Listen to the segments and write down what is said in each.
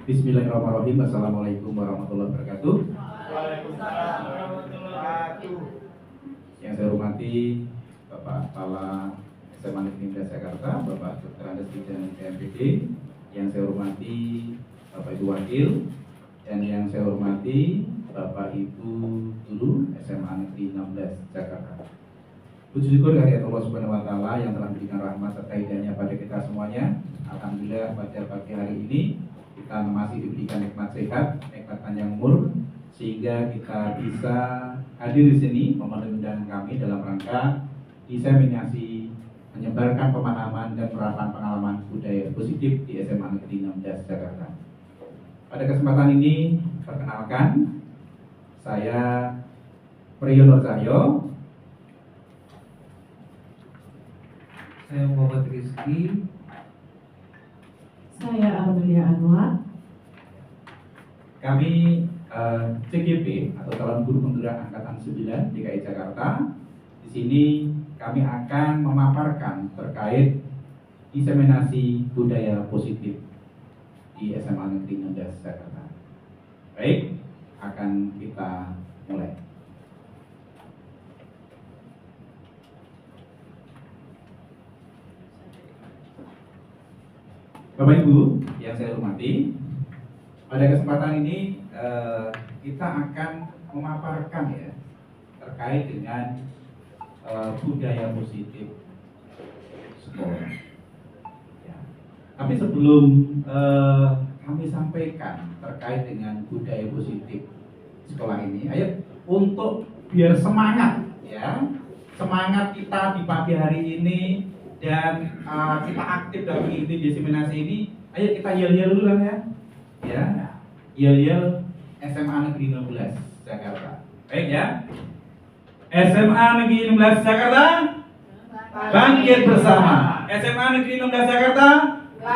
Bismillahirrahmanirrahim. Assalamualaikum warahmatullahi wabarakatuh. Waalaikumsalam warahmatullahi wabarakatuh. Yang saya hormati Bapak Kepala SMA Negeri 11 Jakarta, Bapak Dr. Andes Bidang PMPD. Yang saya hormati Bapak Ibu Wakil, dan yang saya hormati Bapak Ibu Guru SMA Negeri 16 Jakarta. Puji syukur kehadirat Allah Subhanahu wa taala yang telah memberikan rahmat serta hidayahnya pada kita semuanya. Alhamdulillah pada pagi hari ini kita masih diberikan nikmat sehat, nikmat panjang umur, sehingga kita bisa hadir di sini memenuhi undangan kami dalam rangka diseminasi menyebarkan pemahaman dan penerapan pengalaman budaya positif di SMA Negeri 16 Jakarta. Pada kesempatan ini, perkenalkan, saya Priyono Cahyo. Saya Muhammad Rizky. Saya Amelia Anwar. Kami CGP atau calon guru penggerak angkatan 9 DKI Jakarta. Di sini kami akan memaparkan terkait diseminasi budaya positif di SMA Negeri 16 Jakarta. Baik, akan kita mulai. Bapak Ibu yang saya hormati, pada kesempatan ini kita akan memaparkan ya terkait dengan budaya positif sekolah. Ya. Tapi sebelum kami sampaikan terkait dengan budaya positif sekolah ini, ayo untuk biar semangat ya, semangat kita di pagi hari ini dan kita aktif dalam mengikuti diseminasi ini, ayo kita yel-yel dulu lah ya, yel-yel SMA Negeri 16 Jakarta. Baik ya, SMA Negeri 16 Jakarta, bangkit bersama. SMA Negeri 16 Jakarta,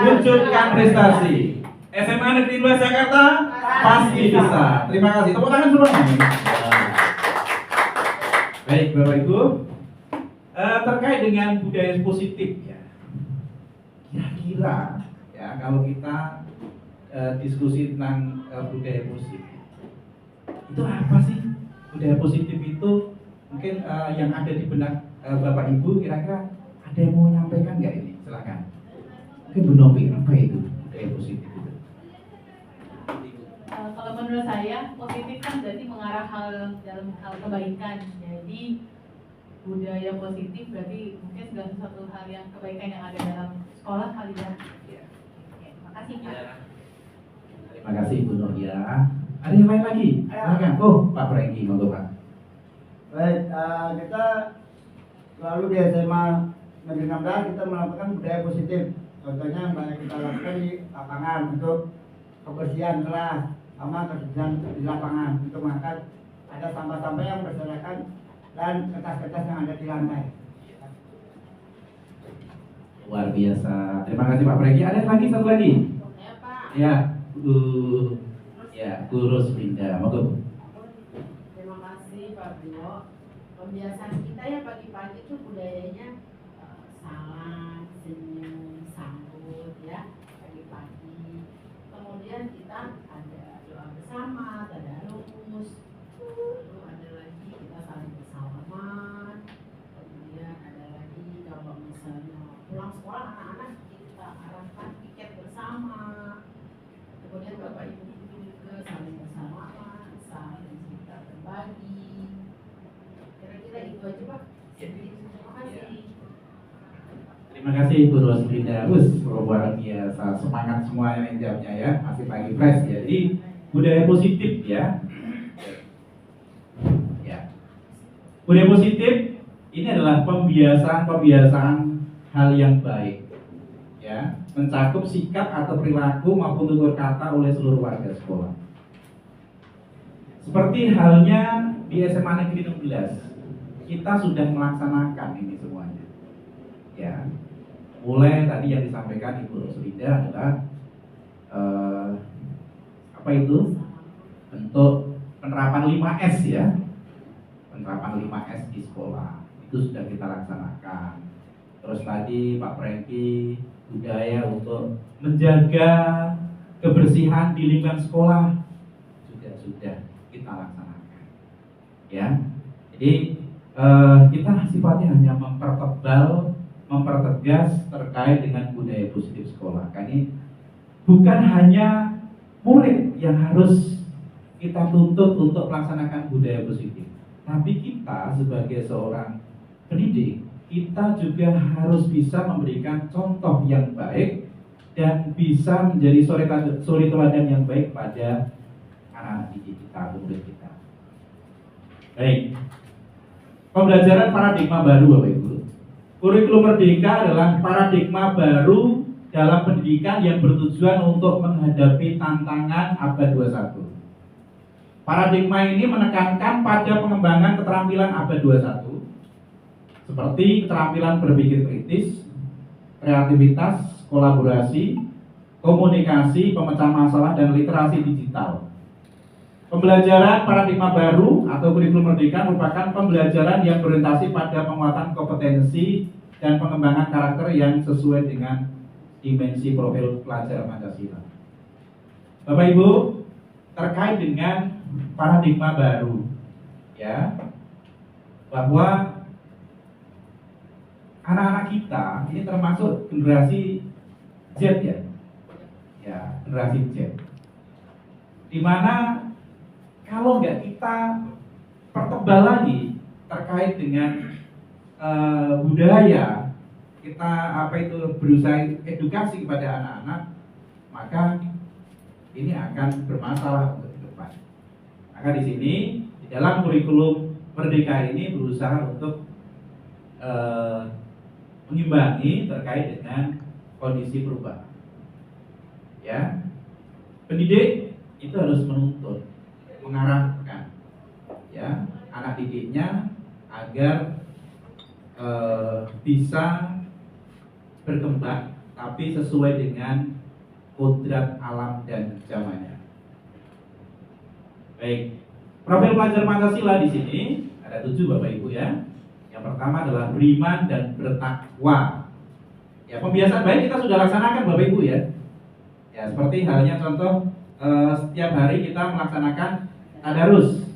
wujudkan prestasi. SMA Negeri 16 Jakarta, pasti bisa. Terima kasih. Tepuk tangan semuanya. Baik Bapak Ibu, terkait dengan budaya positif ya, kira-kira ya kalau kita diskusi tentang budaya positif, itu apa sih budaya positif itu? Mungkin yang ada di benak Bapak Ibu, kira-kira ada yang mau menyampaikan nggak ini? Silakan. Mungkin Bu Novi, apa itu budaya positif itu? Kalau menurut saya, positif kan berarti mengarah dalam hal kebaikan. Jadi budaya positif berarti mungkin segala sesuatu hal yang kebaikan yang ada dalam sekolah kali ya. Oke, makasih Pak. Terima kasih Bu Nur ya. Ada yang lain lagi? Silakan. Oh, Pak Prengki, monggo Pak. Baik, kita selalu di SMA Negeri 16 kita melakukan budaya positif. Contohnya yang banyak kita lakukan di lapangan untuk kebersihan kelas, sama kebersihan di lapangan untuk mengangkat ada sampah-sampah yang berserakan dan kertas-kertas yang ada di lantai. Luar biasa. Terima kasih Pak Prengki. Ada lagi satu lagi? Ya Pak. Ya, Bu Roslinda, monggo. Terima kasih Pak Bimo. Pembiasaan kita ya pagi-pagi itu budayanya salam, senyum, sambut ya pagi-pagi. Kemudian kita ada doa bersama, tadarus. Lalu ada lagi kita saling bersalaman. Kemudian ada lagi kalau misalnya pulang sekolah anak-anak kita arahkan tiket bersama. Kemudian Bapak Ibu juga saling bersalaman, saling kita berbagi. Kira-kira itu aja Pak. Terima kasih. Terima kasih Bu Roslinda. Luar biasa, semangat semuanya yang jawabnya ya, masih pagi fresh ya. Jadi budaya positif ya. Ya. Budaya positif ini adalah pembiasaan hal yang baik. Ya, mencakup sikap atau perilaku maupun tutur kata oleh seluruh warga sekolah. Seperti halnya di SMA Negeri 16, kita sudah melaksanakan ini semuanya. Ya, mulai tadi yang disampaikan Ibu Roslinda adalah apa itu? Bentuk penerapan 5S ya. Penerapan 5S di sekolah itu sudah kita laksanakan. Terus tadi Pak Prengki budaya untuk menjaga kebersihan di lingkungan sekolah juga sudah kita laksanakan. Ya, jadi kita sifatnya hanya mempertebal, mempertegas terkait dengan budaya positif sekolah. Ini bukan hanya murid yang harus kita tuntut untuk melaksanakan budaya positif, tapi kita sebagai seorang pendidik, kita juga harus bisa memberikan contoh yang baik dan bisa menjadi suri teladan yang baik pada anak-anak didik kita, murid kita. Baik, pembelajaran paradigma baru, Bapak Ibu. Kurikulum Merdeka adalah paradigma baru dalam pendidikan yang bertujuan untuk menghadapi tantangan abad 21. Paradigma ini menekankan pada pengembangan keterampilan abad 21 seperti keterampilan berpikir kritis, kreativitas, kolaborasi, komunikasi, pemecah masalah, dan literasi digital. Pembelajaran paradigma baru atau kurikulum merdeka merupakan pembelajaran yang berorientasi pada penguatan kompetensi dan pengembangan karakter yang sesuai dengan dimensi profil pelajar Pancasila. Bapak Ibu, terkait dengan paradigma baru, ya, bahwa anak-anak kita ini termasuk generasi Z, ya, generasi Z, dimana kalau nggak kita pertebal lagi terkait dengan budaya, kita berusaha edukasi kepada anak-anak, maka ini akan bermasalah untuk ke depan. Maka di sini di dalam kurikulum Merdeka ini berusaha untuk mengimbangi terkait dengan kondisi perubahan. Ya, pendidik itu harus menuntun, mengarahkan, ya, anak didiknya agar bisa berkembang, tapi sesuai dengan kodrat alam dan zamannya. Baik, profil pelajar Pancasila di sini ada 7, Bapak Ibu, ya. Yang pertama adalah beriman dan bertakwa. Ya, pembiasaan baik kita sudah laksanakan, Bapak Ibu, ya. Ya, seperti halnya contoh setiap hari kita melaksanakan tadarus,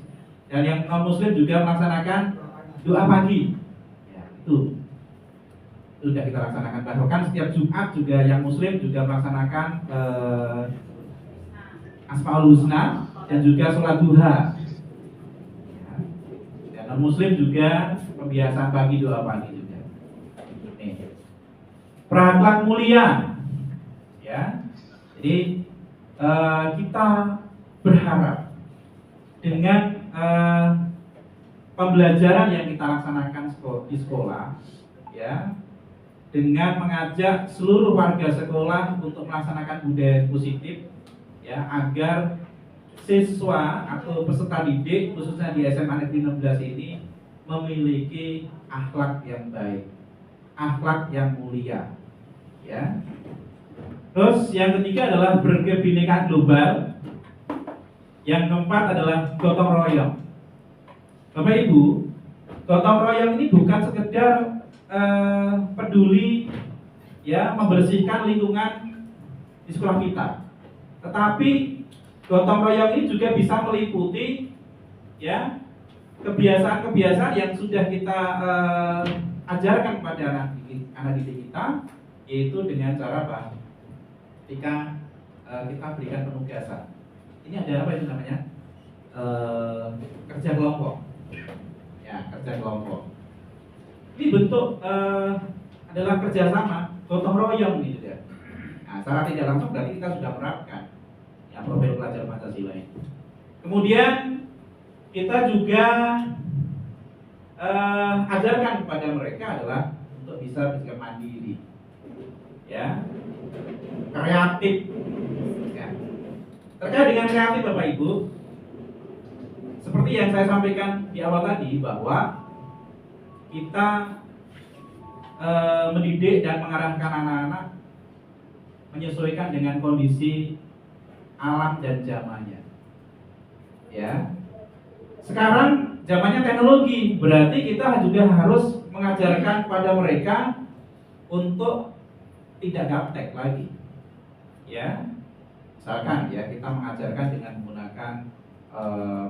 dan yang non muslim juga melaksanakan doa pagi. Ya, itu sudah kita laksanakan. Bahkan setiap Jumat juga yang muslim juga melaksanakan Asmaul Husna dan juga sholat duha. Ya, dan non muslim juga pembiasaan pagi, doa pagi juga. Nih, berakhlak mulia, ya. Jadi kita berharap dengan pembelajaran yang kita laksanakan di sekolah, ya, dengan mengajak seluruh warga sekolah untuk melaksanakan budaya positif, ya, agar siswa atau peserta didik khususnya di SMA Negeri 16 ini memiliki akhlak yang baik, akhlak yang mulia, ya. Terus yang ketiga adalah berkebinekaan global. Yang keempat adalah gotong royong. Bapak Ibu, gotong royong ini bukan sekedar peduli, ya, membersihkan lingkungan di sekolah kita, tetapi gotong royong ini juga bisa meliputi, ya, kebiasaan-kebiasaan yang sudah kita ajarkan kepada anak didik kita, yaitu dengan cara apa? Ketika kita berikan penugasan, ini ada apa itu namanya? Kerja kelompok, ya, kerja kelompok. Ini bentuk adalah kerjasama, gotong royong gitu ya. Nah, secara tidak langsung berarti kita sudah menerapkan, ya, profil pelajar Pancasila itu. Kemudian kita juga ajarkan kepada mereka adalah untuk bisa bersikap mandiri, ya, kreatif, ya. Terkait dengan kreatif, Bapak Ibu, seperti yang saya sampaikan di awal tadi, bahwa kita mendidik dan mengarahkan anak-anak menyesuaikan dengan kondisi alam dan zamannya, ya. Sekarang zamannya teknologi, berarti kita juga harus mengajarkan kepada mereka untuk tidak gaptek lagi, ya. Misalkan ya kita mengajarkan dengan menggunakan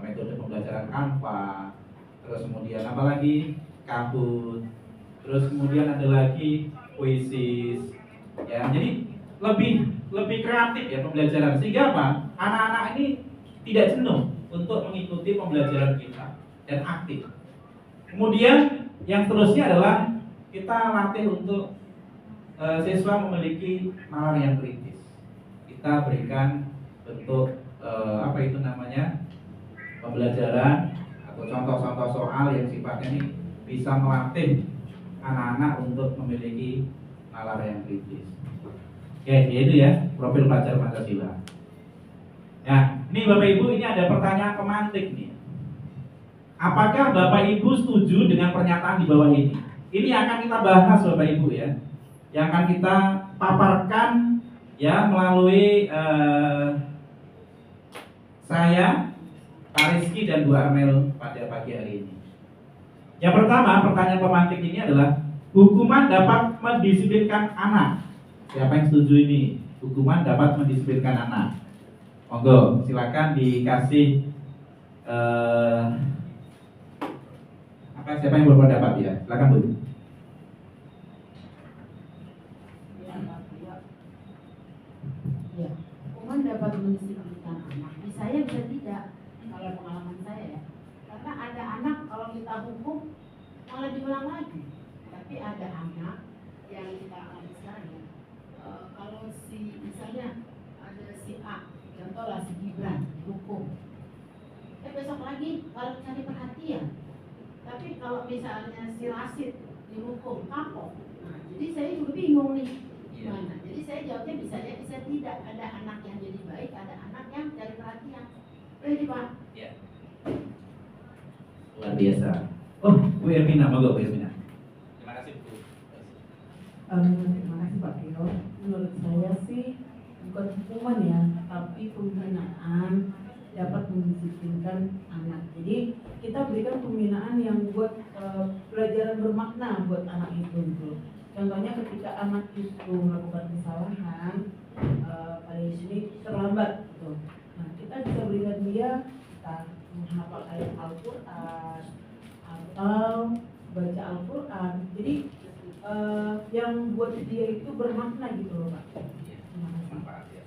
metode pembelajaran Canva, terus kemudian apa lagi Kahoot, terus kemudian ada lagi Quizzes, ya. Jadi lebih kreatif ya pembelajaran, sehingga apa? Anak-anak ini tidak jenuh untuk mengikuti pembelajaran kita dan aktif. Kemudian yang seterusnya adalah kita latih untuk siswa memiliki nalar yang kritis. Kita berikan bentuk apa itu namanya pembelajaran atau contoh-contoh soal yang sifatnya ini bisa melatih anak-anak untuk memiliki nalar yang kritis. Oke, itu ya profil pelajar Pancasila. Nah, ini Bapak Ibu, ini ada pertanyaan pemantik nih. Apakah Bapak Ibu setuju dengan pernyataan di bawah ini? Ini akan kita bahas Bapak Ibu ya, yang akan kita paparkan ya melalui saya, Pak Rizky dan Bu Armel pada pagi hari ini. Yang pertama, pertanyaan pemantik ini adalah hukuman dapat mendisiplinkan anak. Siapa yang setuju ini? Hukuman dapat mendisiplinkan anak. Monggo, silakan dikasih siapa yang berpendapat ya? Silakan Bu. Ya, hukuman dapat mendisiplinkan anak. Di saya bisa tidak, kalau pengalaman saya ya. Karena ada anak kalau kita hukum malah diulang lagi. Tapi ada anak yang kita alami sekarang ya. Kalau si misalnya ada si A, contohlah si Gibran dihukum. Besok lagi kalau cari perhatian. Tapi kalau misalnya si Rasid dihukum kapok. Nah, jadi saya juga bingung nih. Gimana? Jadi saya jawabnya bisa ya, bisa tidak. Ada anak yang jadi baik, ada anak yang cari perhatian. Boleh Pak? Ya. Luar biasa. Oh, Bu Ermina, monggo Bu Ermina. Terima kasih Bu. Terima kasih Pak Tio. Menurut saya sih bukan hukuman ya, tapi pembinaan dapat mendisiplinkan anak. Jadi kita berikan pembinaan yang buat pelajaran bermakna buat anak itu gitu. Contohnya ketika anak itu melakukan kesalahan pada sini terlambat gitu. Nah, kita bisa berikan dia kita menghafal ayat Al-Qur'an atau baca Al-Qur'an. Jadi yang buat dia itu bermakna gitu loh Pak. Terima kasih.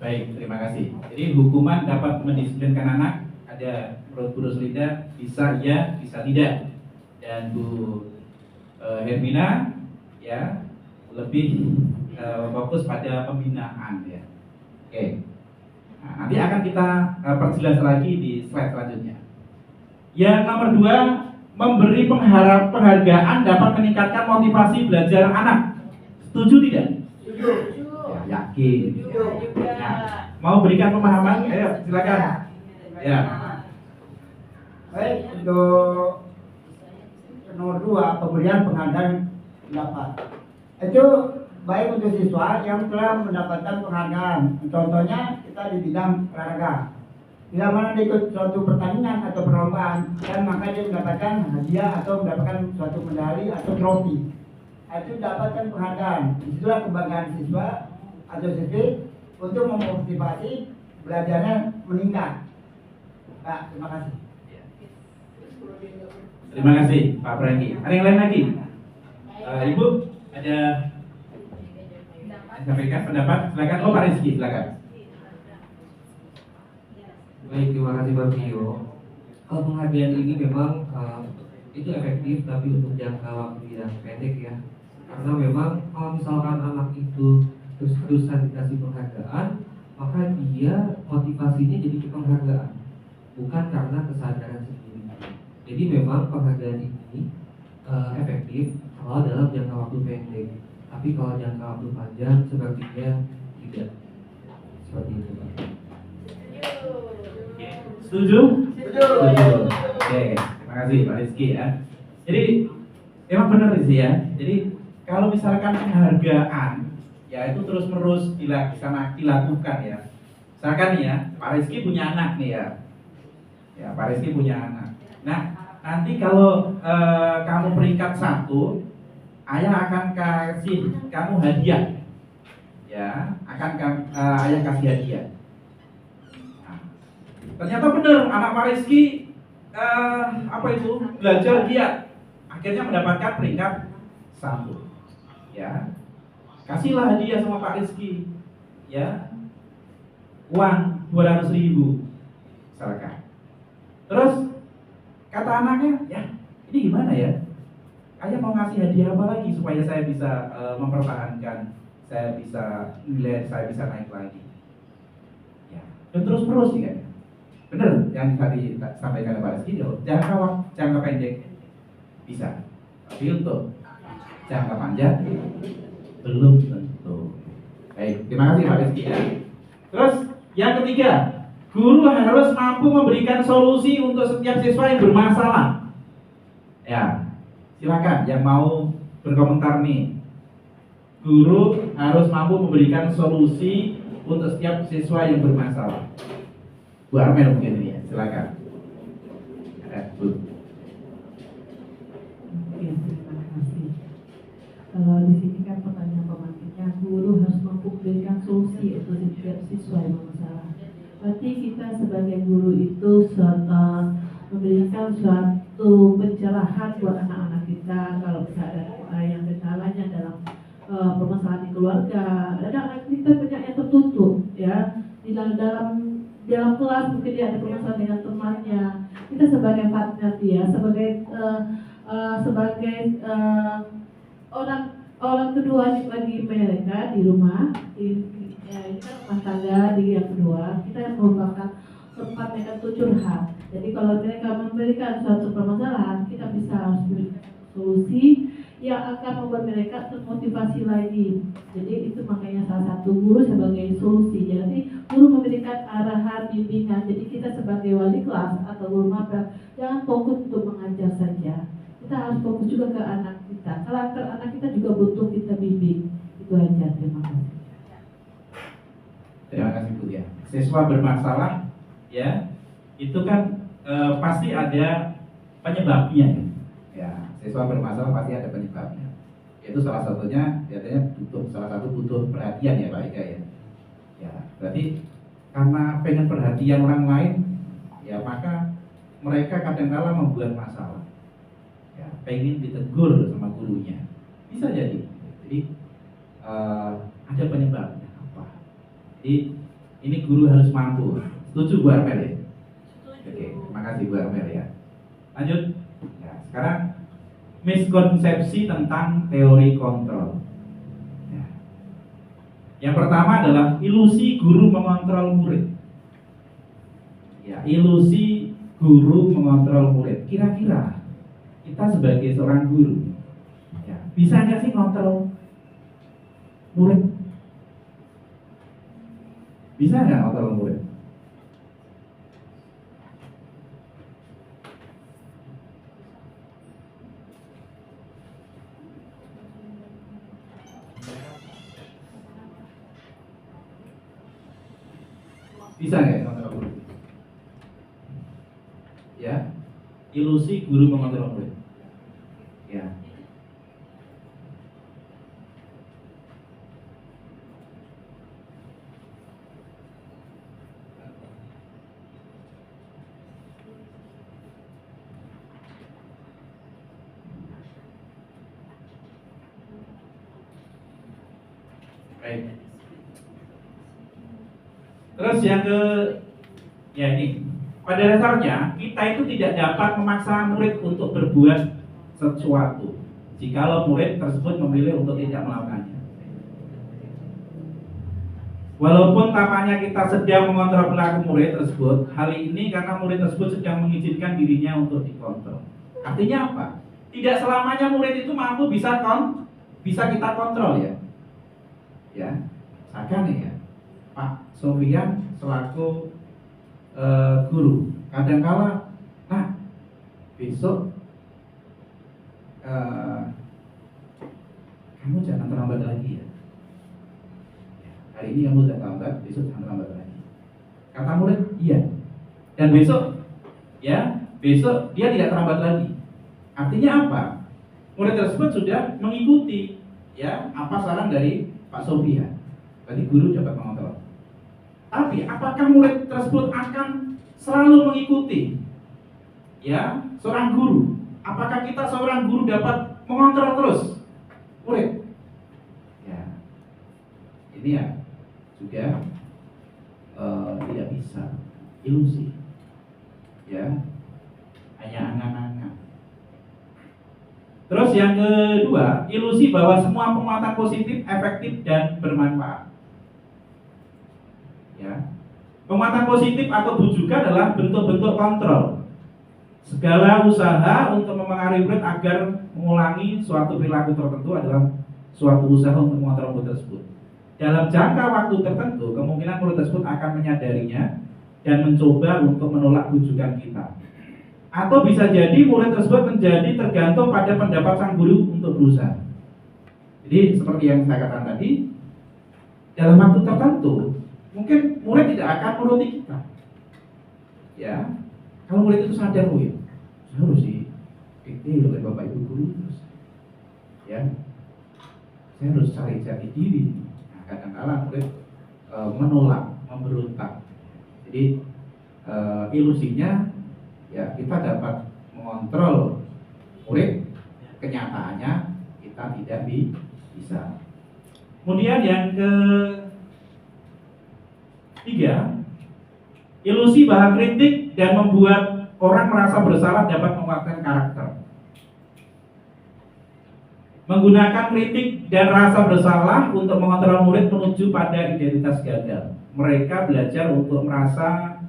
Baik, terima kasih. Jadi hukuman dapat mendisiplinkan anak. Ada menurut Bu Roslida bisa ya, bisa tidak. Dan Bu Hermina ya lebih fokus pada pembinaan ya. Oke. Nah, nanti akan kita perjelas lagi di slide selanjutnya. Yang nomor 2, memberi penghargaan dapat meningkatkan motivasi belajar anak. Setuju tidak? Setuju. Ya, yakin. Juga. Nah, mau berikan pemahaman? Ayo, silakan. Ya. Baik, untuk nomor 2, pemberian penghargaan pendapat. Itu baik untuk siswa yang telah mendapatkan penghargaan. Contohnya kita di bidang olahraga. Bila mana dia ikut suatu pertandingan atau perlombaan, dan maka dia mendapatkan hadiah atau mendapatkan suatu medali atau trofi. Itu dapatkan penghargaan. Itulah kebanggaan siswa atau siswi untuk memotivasi belajarnya meningkat. Pak, terima kasih. Terima kasih Pak Franky. Ada yang lain lagi? Ibu ada sampaikan pendapat? Silakan. Oh, Pak Rizky, silakan. Baik, terima kasih Pak Tio. Kalau penghargaan ini memang itu efektif, tapi untuk jangka waktu yang pendek ya. Karena memang kalau misalkan anak itu terus-terusan dikasih penghargaan, maka dia motivasinya jadi ke penghargaan, bukan karena kesadaran sendiri. Jadi memang penghargaan ini efektif kalau dalam jangka waktu pendek, tapi kalau jangka waktu panjang sepertinya tidak. Seperti itu Pak. Setuju? Setuju. Oke, terima kasih Pak Rizky ya. Jadi emang benar sih ya. Jadi kalau misalkan penghargaan ya itu terus-menerus dilakukan ya. Misalkan nih ya, Pak Rizky punya anak nih ya. Ya, Pak Rizky punya anak. Nah, nanti kalau kamu peringkat 1, ayah akan kasih kamu hadiah. ya akan ayah kasih hadiah. Nah, ternyata benar anak Pak Rizky belajar giat, akhirnya mendapatkan peringkat 1. Ya, kasihlah hadiah sama Pak Rizky, ya, uang 200.000 misalkan. Terus kata anaknya, ya ini gimana ya? Ayah mau ngasih hadiah apa lagi supaya saya bisa mempertahankan, saya bisa nilai saya bisa naik lagi. Ya, dan terus ya. Benar yang tadi sampaikan Pak Rizky, jangka pendek bisa, tapi untuk jangka panjang belum tentu. Baik, terima kasih Pak Rizky ya. Terus yang ketiga, guru harus mampu memberikan solusi untuk setiap siswa yang bermasalah. Ya, silakan yang mau berkomentar nih. Guru harus mampu memberikan solusi untuk setiap siswa yang bermasalah. Bu Armel mungkin ini ya, silakan. Bu. Oke, terima kasih. Kalau di sini kan pertanyaan pemantiknya, guru harus mampu memberikan solusi untuk setiap siswa yang bermasalah. Berarti kita sebagai guru itu memberikan suatu pencerahan buat anak-anak kita kalau misalnya ada yang kendalanya dalam permasalahan di keluarga. Ada anak kita banyak yang tertutup ya di dalam kelas, mungkin dia ada permasalahan dengan temannya. Kita sebagai partner dia, sebagai orang kedua bagi mereka di rumah, ini kan rumah tangga di yang kedua, kita yang merupakan tempat mereka untuk curhat. Jadi kalau mereka memberikan suatu permasalahan, kita bisa harus beri solusi yang akan membuat mereka termotivasi lagi. Jadi itu makanya salah satu guru sebagai solusi. Jadi guru memberikan arahan, bimbingan. Jadi kita sebagai wali kelas atau guru maba jangan fokus untuk mengajar saja. Kita harus fokus juga ke anak kita. Karakter anak kita juga butuh kita bimbing. Itu aja. Terima kasih. Terima kasih Bu ya. Siswa bermasalah ya, itu kan pasti ada penyebabnya. Ya, siswa bermasalah pasti ada penyebabnya. Itu salah satunya biasanya butuh perhatian ya Pak Ika ya. Ya, berarti karena pengen perhatian orang lain, ya maka mereka kadang-kala membuat masalah. Ya, pengen ditegur sama gurunya. Bisa jadi. Jadi ada penyebabnya apa? Jadi ini guru harus mampu. Setuju Bu Armel ya? Oke, terima kasih Bu Armel ya. Lanjut. Ya, sekarang miskonsepsi tentang teori kontrol. Ya. Yang pertama adalah ilusi guru mengontrol murid. Ya, ilusi guru mengontrol murid. Kira-kira kita sebagai seorang guru, ya, bisa nggak sih kontrol murid? Bisa nggak kontrol murid? Bisa nggak kontrol murid? Ya, ilusi guru mengontrol murid. Ya. Baik. Terus yang ya ini, pada dasarnya kita itu tidak dapat memaksa murid untuk berbuat sesuatu jikalau murid tersebut memilih untuk tidak melakukannya. Walaupun tampaknya kita sedang mengontrol perilaku murid tersebut, hal ini karena murid tersebut sedang mengizinkan dirinya untuk dikontrol. Artinya apa? Tidak selamanya murid itu mampu bisa kita kontrol ya. Ya, misalkan nih ya, Pak Sofian selaku guru, kadangkala, nah besok kamu jangan terlambat lagi ya. Hari ini kamu udah terlambat, besok jangan terlambat lagi. Kata murid, iya. Dan besok, ya, besok dia tidak terlambat lagi. Artinya apa? Murid tersebut sudah mengikuti, ya, apa saran dari Pak Sofian. Berarti guru dapat mengontrol. Tapi apakah murid tersebut akan selalu mengikuti ya seorang guru? Apakah kita seorang guru dapat mengontrol terus murid? Ya, ini ya juga tidak bisa, ilusi, ya, hanya angan-angan. Terus yang kedua, ilusi bahwa semua penguatan positif efektif dan bermanfaat. Ya, penguatan positif atau bujukan adalah bentuk-bentuk kontrol. Segala usaha untuk mempengaruhi murid agar mengulangi suatu perilaku tertentu adalah suatu usaha untuk mengontrol murid tersebut. Dalam jangka waktu tertentu, kemungkinan murid tersebut akan menyadarinya dan mencoba untuk menolak bujukan kita. Atau bisa jadi murid tersebut menjadi tergantung pada pendapat sang guru untuk berusaha. Jadi seperti yang saya katakan tadi, dalam waktu tertentu mungkin murid tidak akan menuruti kita. Ya, kalau murid itu sadar, oh ya, saya harus dikti oleh bapak ibu guru terus. Ya, saya harus cari jati diri. Nah, kadang-kadang murid menolak, memberontak. Jadi ilusinya ya kita dapat mengontrol murid, kenyataannya kita tidak bisa. Kemudian yang ketiga, ilusi bahwa kritik dan membuat orang merasa bersalah dapat menguatkan karakter. Menggunakan kritik dan rasa bersalah untuk mengontrol murid menuju pada identitas gagal. Mereka belajar untuk merasa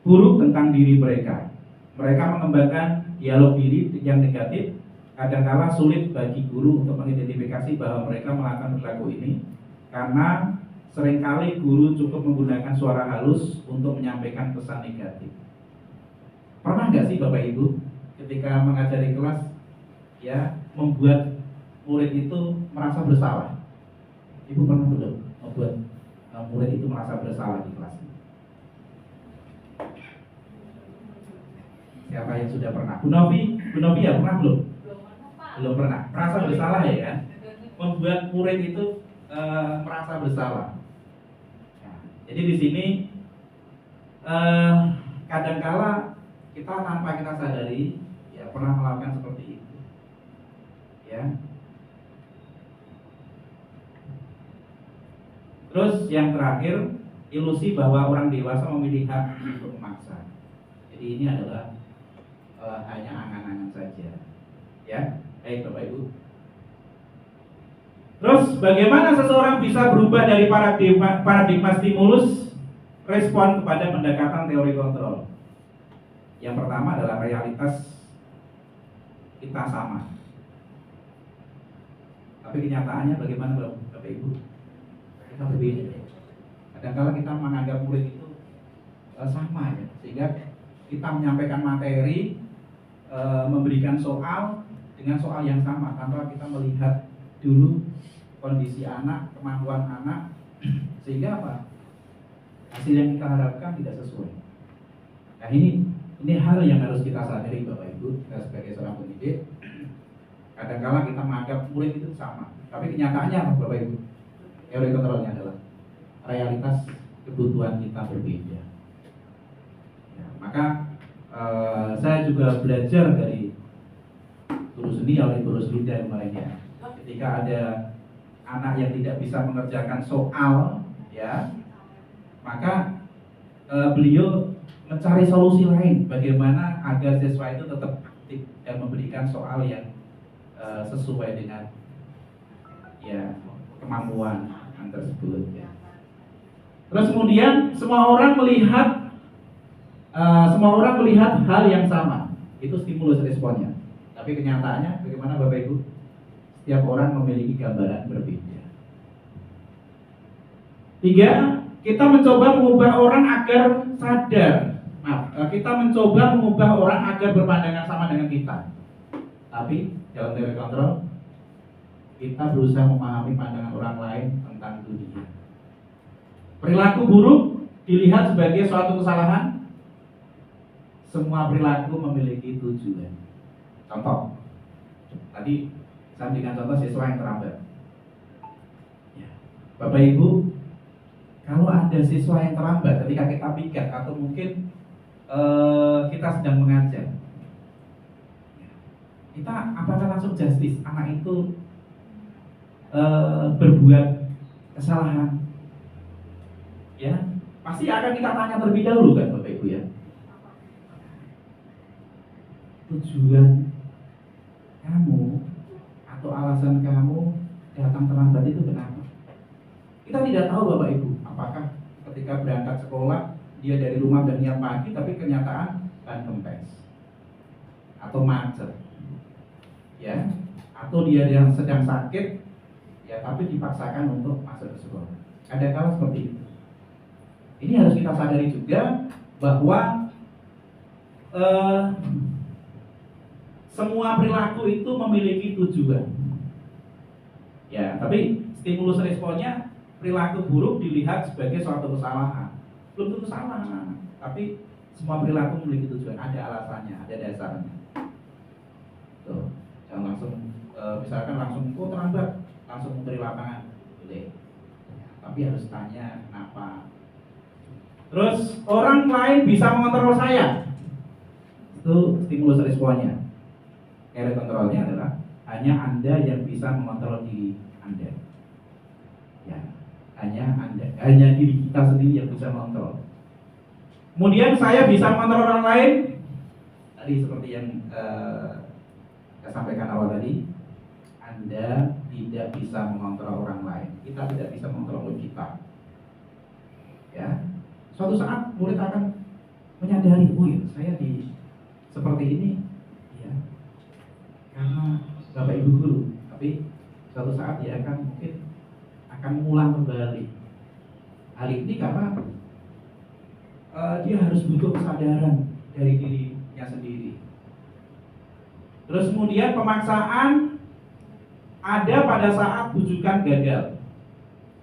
buruk tentang diri mereka. Mereka mengembangkan dialog diri yang negatif. Kadangkala sulit bagi guru untuk mengidentifikasi bahwa mereka melakukan perilaku ini karena seringkali guru cukup menggunakan suara halus untuk menyampaikan pesan negatif. Pernah nggak sih Bapak Ibu ketika mengajari kelas ya membuat murid itu merasa bersalah? Ibu pernah belum membuat murid itu merasa bersalah di kelas? Siapa yang sudah pernah? Bu Novi ya pernah belum? Belum pernah. Merasa bersalah ya kan? Membuat murid itu merasa bersalah. Nah, jadi di sini kadangkala kita tanpa kita sadari ya pernah melakukan seperti itu. Ya. Terus yang terakhir, ilusi bahwa orang dewasa memiliki hak untuk memaksa. Jadi ini adalah hanya angan-angan saja. Ya, baik Bapak Ibu. Terus bagaimana seseorang bisa berubah dari paradigma stimulus respon kepada pendekatan teori kontrol? Yang pertama adalah realitas kita sama. Tapi kenyataannya bagaimana Bapak Ibu? Kita berbeda. Kadang-kadang kita menganggap murid itu sama ya, sehingga kita menyampaikan materi, memberikan soal dengan soal yang sama tanpa kita melihat dulu kondisi anak, kemampuan anak, sehingga apa? Hasil yang kita harapkan tidak sesuai. Nah ini hal yang harus kita sadari Bapak Ibu, kita sebagai seorang pendidik. Kadang-kadang kita menganggap murid itu sama, tapi kenyataannya apa Bapak Ibu? Teori kontrolnya adalah realitas kebutuhan kita berbeda. Ya, maka saya juga belajar dari guru seni oleh guru Linda kemarin ya. Ketika ada anak yang tidak bisa mengerjakan soal, ya, maka beliau mencari solusi lain bagaimana agar siswa itu tetap aktif dan memberikan soal yang sesuai dengan ya kemampuan tersebut. Ya. Terus kemudian semua orang melihat hal yang sama, itu stimulus responnya. Tapi kenyataannya bagaimana Bapak Ibu? Setiap orang memiliki gambaran berbeda. 3, kita mencoba mengubah orang agar sadar. Kita mencoba mengubah orang agar berpandangan sama dengan kita. Tapi dalam teori kontrol, kita berusaha memahami pandangan orang lain tentang dunia. Perilaku buruk dilihat sebagai suatu kesalahan. Semua perilaku memiliki tujuan. Contoh, tadi saya berikan contoh siswa yang terlambat. Ya. Bapak Ibu kalau ada siswa yang terlambat ketika kita piket atau mungkin kita sedang mengajar, kita apakah langsung justice anak itu berbuat kesalahan? Ya, pasti akan kita tanya terlebih dahulu kan Bapak Ibu ya. Tujuan kamu atau alasan kamu datang terlambat itu kenapa? Kita tidak tahu Bapak Ibu, apakah ketika berangkat sekolah dia dari rumah dan niat pagi tapi kenyataan ban kempes atau macet, ya, atau dia yang sedang sakit, ya tapi dipaksakan untuk masuk ke sekolah. Kadang-kadang seperti itu. Ini harus kita sadari juga bahwa semua perilaku itu memiliki tujuan. Ya, tapi stimulus responnya perilaku buruk dilihat sebagai suatu kesalahan. Belum tentu salah, tapi semua perilaku memiliki tujuan, ada alasannya, ada dasarnya. Tuh, jangan langsung misalkan langsung terlambat, langsung menteri lapangan, boleh. Tapi harus tanya kenapa. Terus orang lain bisa mengontrol saya. Itu stimulus responnya. Carry kontrolnya adalah hanya Anda yang bisa mengontrol diri Anda. Ya, hanya diri kita sendiri yang bisa mengontrol. Kemudian saya bisa mengontrol orang lain. Tadi seperti yang saya sampaikan awal tadi, Anda tidak bisa mengontrol orang lain. Kita tidak bisa mengontrol kita. Ya, suatu saat murid akan menyadari, oh ya, saya seperti ini, ya, karena Bapak Ibu guru. Tapi suatu saat dia mungkin akan mengulang kembali hal ini karena dia harus butuh kesadaran dari dirinya sendiri. Terus kemudian pemaksaan ada pada saat bujukan gagal.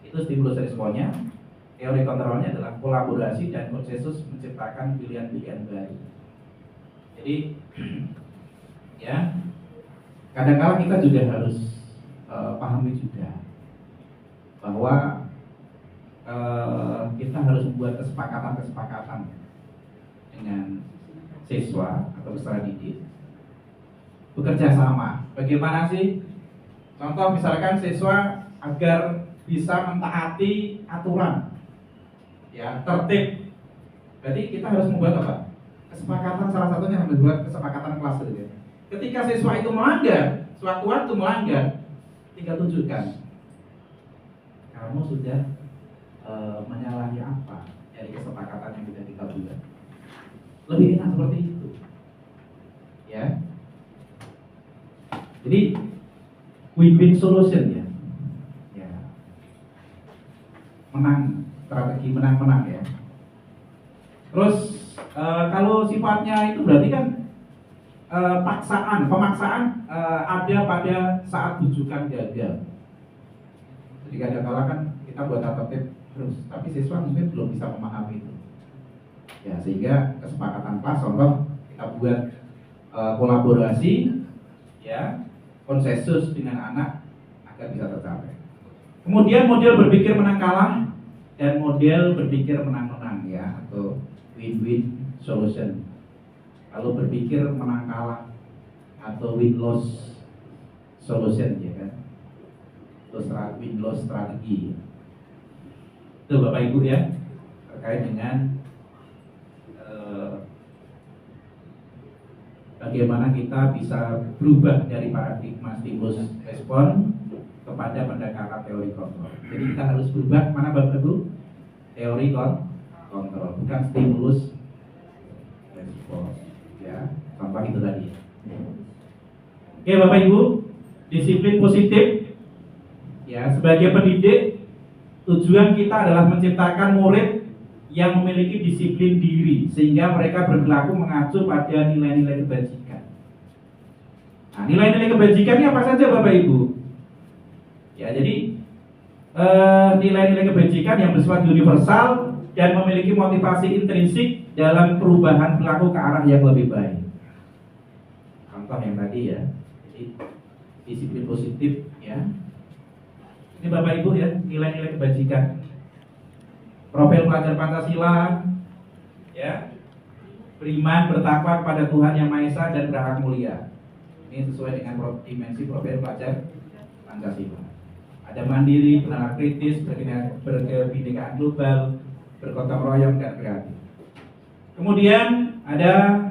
Itu stimulus responnya. Teori kontrolnya adalah kolaborasi dan konsensus menciptakan pilihan-pilihan baru. Jadi ya, kadang-kala kita juga harus pahami juga bahwa kita harus membuat kesepakatan dengan siswa atau peserta didik, bekerja sama. Bagaimana sih? Contoh misalkan siswa agar bisa mentaati aturan, ya, tertib. Berarti kita harus membuat apa? Kesepakatan, salah satunya membuat kesepakatan kelas gitu ya. Ketika siswa itu melanggar, suatu waktu melanggar, tinggal tunjukkan kamu sudah menyalahi apa dari kesepakatan yang sudah kita buat. Lebih enak seperti itu, ya. Jadi win-win solution ya. Ya. Menang, strategi menang-menang ya. Terus kalau sifatnya itu berarti kan pemaksaan ada pada saat bujukan gagal. Jadi kadang-kala kan kita buat tertib terus, tapi siswa mungkin belum bisa memahami itu. Ya, sehingga kesepakatan kelas, contoh kita buat kolaborasi, ya, konsensus dengan anak agar bisa tercapai. Kemudian model berpikir menang kalah dan model berpikir menang-menang ya, atau win-win solution. Kalau berpikir menang kalah atau win-loss solution ya kan, terus win-loss strategi. Itu Bapak Ibu ya, terkait dengan bagaimana kita bisa berubah dari paradigma stimulus respon kepada pendekatan teori kontrol. Jadi kita harus berubah mana Bapak Ibu? Teori kontrol, bukan stimulus respon. Ya, contoh itu tadi. Oke Bapak Ibu, disiplin positif. Ya, sebagai pendidik, tujuan kita adalah menciptakan murid yang memiliki disiplin diri sehingga mereka berperilaku mengacu pada nilai-nilai kebajikan. Nah, nilai-nilai kebajikan ini apa saja Bapak Ibu? Ya, jadi nilai-nilai kebajikan yang bersifat universal dan memiliki motivasi intrinsik dalam perubahan perilaku ke arah yang lebih baik. Contoh yang tadi ya, jadi disiplin positif ya. Ini Bapak Ibu ya, nilai-nilai kebajikan. profil pelajar Pancasila, ya, beriman bertakwa kepada Tuhan Yang Maha Esa dan berakhlak mulia. Ini sesuai dengan dimensi profil pelajar Pancasila. Ada mandiri, benalar kritis, berkebinekaan global, bergotong royong dan kreatif. Kemudian ada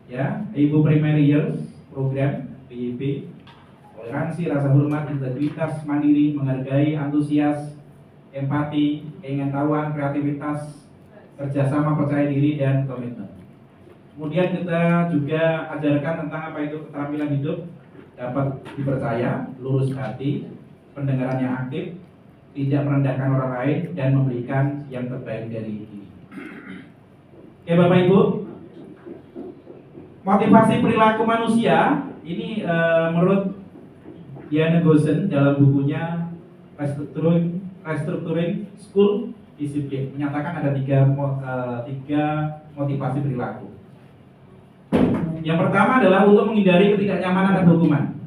ya Ibu Primary Years program PYP, toleransi, rasa hormat, integritas, mandiri, menghargai, antusias, empati, keingintahuan, kreativitas, kerjasama, percaya diri, dan komitmen. Kemudian kita juga ajarkan tentang apa itu keterampilan hidup, dapat dipercaya, lurus hati, pendengaran yang aktif, tidak merendahkan orang lain, dan memberikan yang terbaik dari diri. Oke Bapak Ibu, motivasi perilaku manusia ini menurut Diana Gosen dalam bukunya Restructuring School Discipline menyatakan ada tiga motivasi perilaku. Yang pertama adalah untuk menghindari ketidaknyamanan dan hukuman.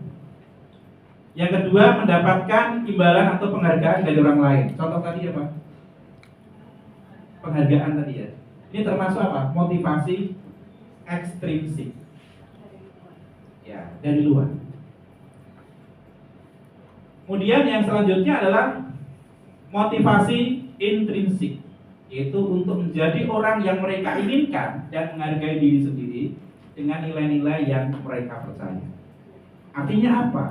Yang kedua, mendapatkan imbalan atau penghargaan dari orang lain. Contoh tadi apa? Penghargaan tadi ya. Ini termasuk apa? Motivasi ekstrinsik. Ya, dari luar. Kemudian yang selanjutnya adalah motivasi intrinsik, yaitu untuk menjadi orang yang mereka inginkan dan menghargai diri sendiri dengan nilai-nilai yang mereka percaya. Artinya apa?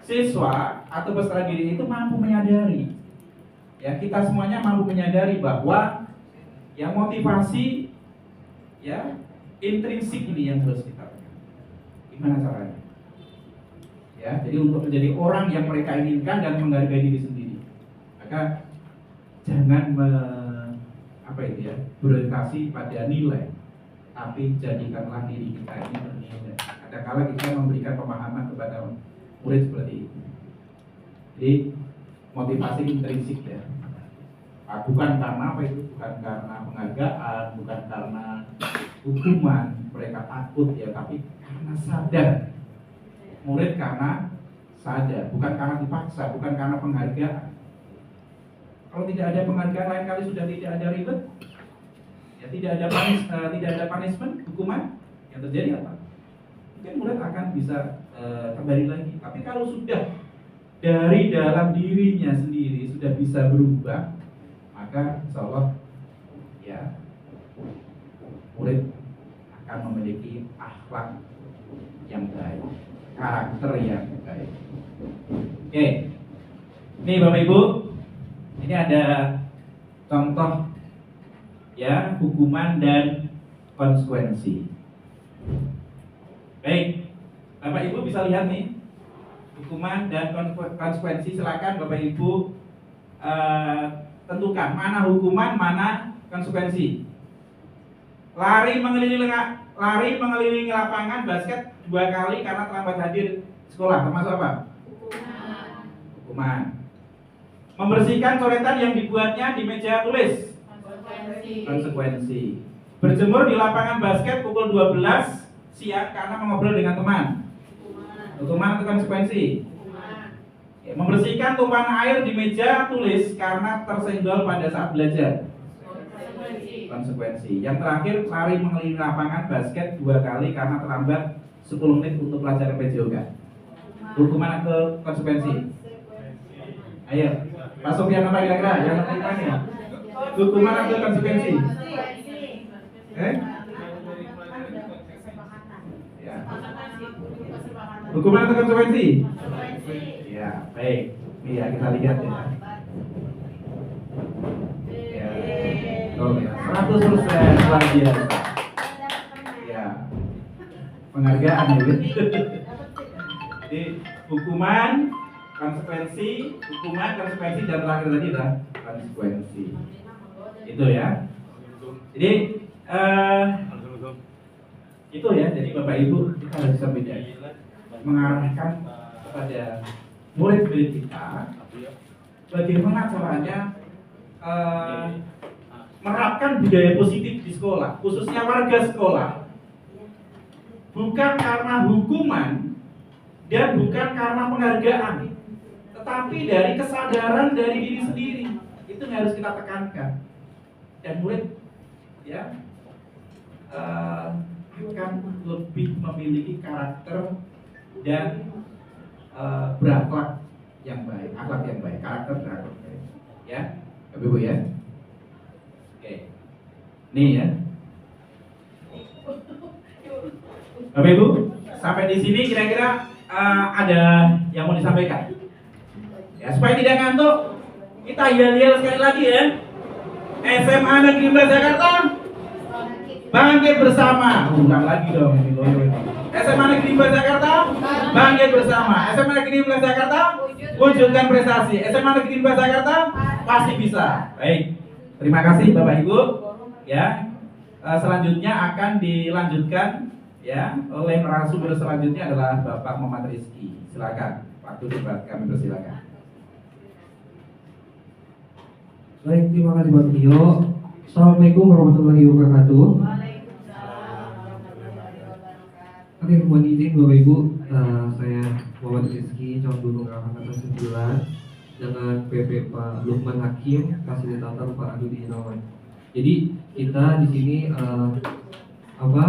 Siswa atau peserta didik itu mampu menyadari, ya kita semuanya mampu menyadari bahwa yang motivasi ya intrinsik ini yang harus kita lakukan. Gimana caranya? Ya, jadi untuk menjadi orang yang mereka inginkan dan menghargai diri sendiri, maka jangan berorientasi pada nilai, tapi jadikanlah diri kita ini bernilai. Kadang-kala kita memberikan pemahaman kepada murid seperti itu. Jadi motivasi intrinsik ya, bukan karena apa itu, bukan karena penghargaan, bukan karena hukuman mereka takut ya, tapi karena sadar. Murid karena sadar, bukan karena dipaksa, bukan karena penghargaan. Kalau tidak ada penghargaan, lain kali sudah tidak ada ribet, ya tidak ada punishment, hukuman, yang terjadi apa? Mungkin murid akan bisa kembali lagi. Tapi kalau sudah dari dalam dirinya sendiri sudah bisa berubah, maka insya Allah ya murid akan memiliki akhlak yang baik, karakter yang baik. Oke, ini Bapak Ibu, ini ada contoh ya hukuman dan konsekuensi. Baik, Bapak Ibu bisa lihat nih hukuman dan konsekuensi. Silakan Bapak Ibu tentukan mana hukuman, mana konsekuensi. Lari mengelilingi lapangan basket 2 kali karena terlambat hadir sekolah, termasuk apa? Hukuman. Membersihkan coretan yang dibuatnya di meja tulis, konsekuensi. Berjemur di lapangan basket pukul 12 siang karena mengobrol dengan teman, hukuman atau konsekuensi? Ya, membersihkan tumpahan air di meja tulis karena tersenggol pada saat belajar, konsekuensi. Yang terakhir, lari mengelilingi lapangan basket 2 kali karena terlambat 10 menit untuk pelajaran PJOK, hukuman atau konsekuensi? Ayo, Pak Sofyan apa kira-kira yang penting ya? Hukuman atau konsekuensi? Ya. Hukuman atau konsekuensi? Ya, baik. Ini ya kita lihat ya. Ya. Oh ya, 100% luar biasa. Ya. Penghargaan ya. Jadi hukuman, konsekuensi, hukuman, konsekuensi, dan terakhir tadi adalah konsekuensi. Itu ya. Jadi itu ya. Jadi Bapak Ibu kita harus bisa bedakan, mengarahkan kepada murid-murid kita bagaimana caranya menerapkan budaya positif di sekolah, khususnya warga sekolah. Bukan karena hukuman dan bukan karena penghargaan, tetapi dari kesadaran dari diri sendiri. Itu Itu yang harus kita tekankan. Dan murid ya akan lebih memiliki karakter dan berakhlak yang baik, akhlak yang baik, karakter dan akhlak baik. Ya, Bapak Ibu ya. Oke. Nih ya. Bapak Ibu, sampai di sini kira-kira ada yang mau disampaikan? Ya, supaya tidak ngantuk, kita yel-yel sekali lagi ya. SMA Negeri 11 Jakarta bangkit bersama. Ulang lagi dong ini loyo ini. SMA Negeri 11 Jakarta bangkit bersama. SMA Negeri 11 Jakarta wujudkan prestasi. SMA Negeri 11 Jakarta pasti bisa. Baik. Terima kasih Bapak Ibu. Ya. Selanjutnya akan dilanjutkan ya oleh narasumber selanjutnya adalah Bapak Muhammad Rizky. Silakan. Waktu debat kami persilakan. Baik, terima kasih Pak Tio. Assalamualaikum warahmatullahi wabarakatuh. Oke, mohon izin Bapak Ibu, saya Muhammad Rizky, calon guru angkatan 9 dengan PP Pak Lukman Hakim, fasilitator Pak Adudi Inawan. Jadi kita di sini ada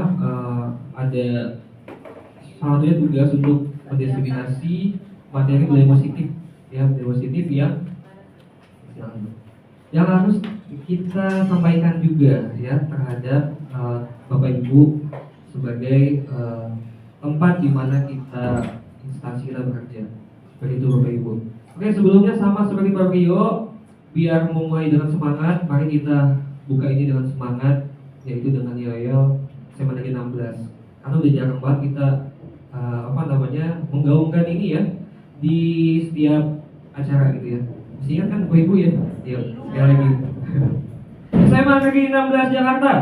salah satunya tugas untuk mendiseminasi materi budaya positif, ya budaya positif yang harus kita sampaikan juga ya terhadap Bapak Ibu sebagai tempat di mana kita instansi kita bekerja. Seperti itu Bapak Ibu. Oke, sebelumnya sama seperti Pak Rio, biar memulai dengan semangat, mari kita buka ini dengan semangat, yaitu dengan yel-yel SMA Negeri 16. Karena udah jarang banget kita menggaungkan ini ya di setiap acara gitu ya. Mesti ingat kan Bapak Ibu ya? Yuk, sekali lagi. SMA Negeri 16 Jakarta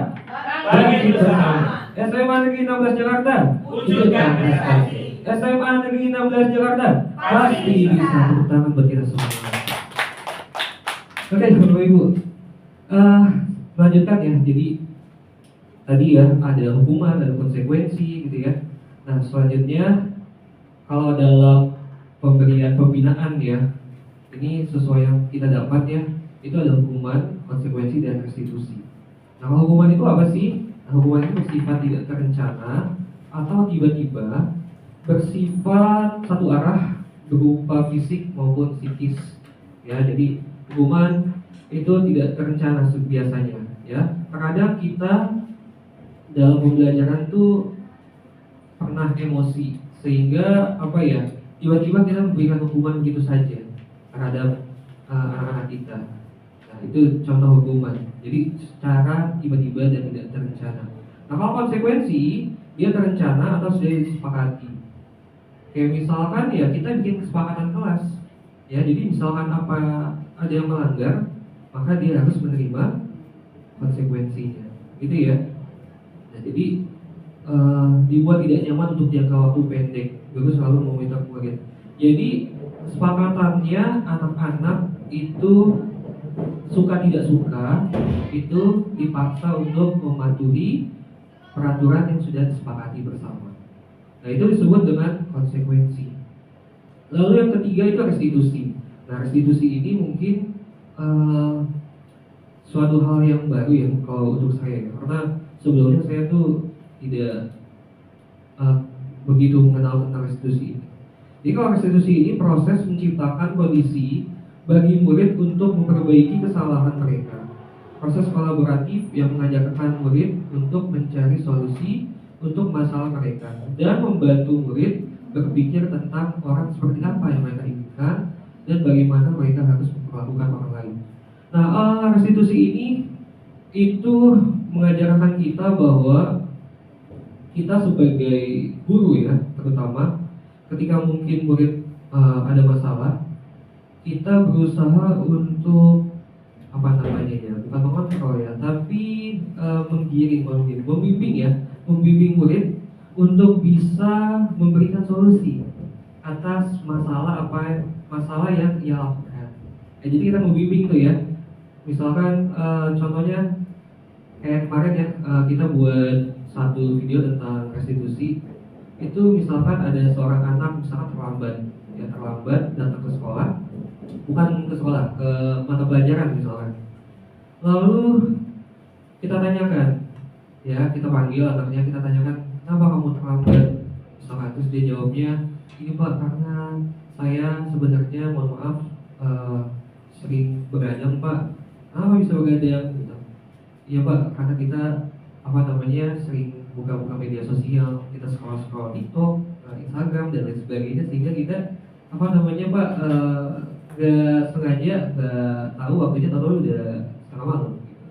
bangkit bersama. SMA Negeri 16 Jakarta wujudkan prestasi. SMA Negeri 16 Jakarta pasti bisa. Tepuk tangan buat kita semua. Oke, Bapak Ibu, lanjutkan ya. Jadi tadi ya ada hukuman, ada konsekuensi gitu ya. Nah selanjutnya kalau dalam pembinaan ya, ini sesuai yang kita dapat ya, itu ada hukuman, konsekuensi, dan restitusi. Nah hukuman itu apa sih? Nah, hukuman itu bersifat tidak terencana atau tiba-tiba, bersifat satu arah berupa fisik maupun psikis. Ya, jadi hukuman itu tidak terencana biasanya. Ya, terkadang kita dalam pembelajaran tuh pernah emosi sehingga tiba-tiba kita memberikan hukuman begitu saja terhadap anak-anak kita. Nah, itu contoh hukuman. Jadi secara tiba-tiba dan tidak terencana. Nah, kalau konsekuensi dia terencana atau sudah disepakati. Kayak misalkan ya kita bikin kesepakatan kelas. Ya, jadi misalkan ada yang melanggar, maka dia harus menerima konsekuensinya. Gitu ya. Nah, jadi dibuat tidak nyaman untuk jangka waktu pendek. Guru selalu meminta murid. Jadi kesepakatannya anak-anak itu suka tidak suka itu dipaksa untuk mematuhi peraturan yang sudah disepakati bersama. Nah itu disebut dengan konsekuensi. Lalu yang ketiga itu restitusi. Nah restitusi ini mungkin suatu hal yang baru ya kalau untuk saya, karena sebelumnya saya tuh tidak begitu mengenal tentang restitusi ini. Jadi kalau restitusi ini proses menciptakan kondisi bagi murid untuk memperbaiki kesalahan mereka. Proses kolaboratif yang mengajarkan murid untuk mencari solusi untuk masalah mereka dan membantu murid berpikir tentang orang seperti apa yang mereka inginkan dan bagaimana mereka harus memperlakukan orang lain. Nah, restitusi ini itu mengajarkan kita bahwa kita sebagai guru ya, terutama ketika mungkin murid ada masalah, kita berusaha untuk bukan mengontrol ya, tapi membimbing murid untuk bisa memberikan solusi atas masalah yang ia lakukan. Jadi kita membimbing tuh ya, misalkan contohnya kayak kemarin ya, kita buat satu video tentang restitusi. Itu misalkan ada seorang anak misalkan terlambat datang ke sekolah. bukan ke sekolah, ke mata pelajaran misalkan. Lalu kita tanyakan, ya kita panggil anaknya, kita tanyakan kenapa kamu terlambat misalkan. Terus dia jawabnya, ini Pak karena saya sebenarnya mohon maaf sering begadang Pak. Kenapa bisa begadang gitu? Iya Pak, karena kita sering buka-buka media sosial, kita scroll TikTok, Instagram dan lain sebagainya, sehingga kita Pak nggak sengaja nggak tahu waktunya, tahu udah setengah malam gitu.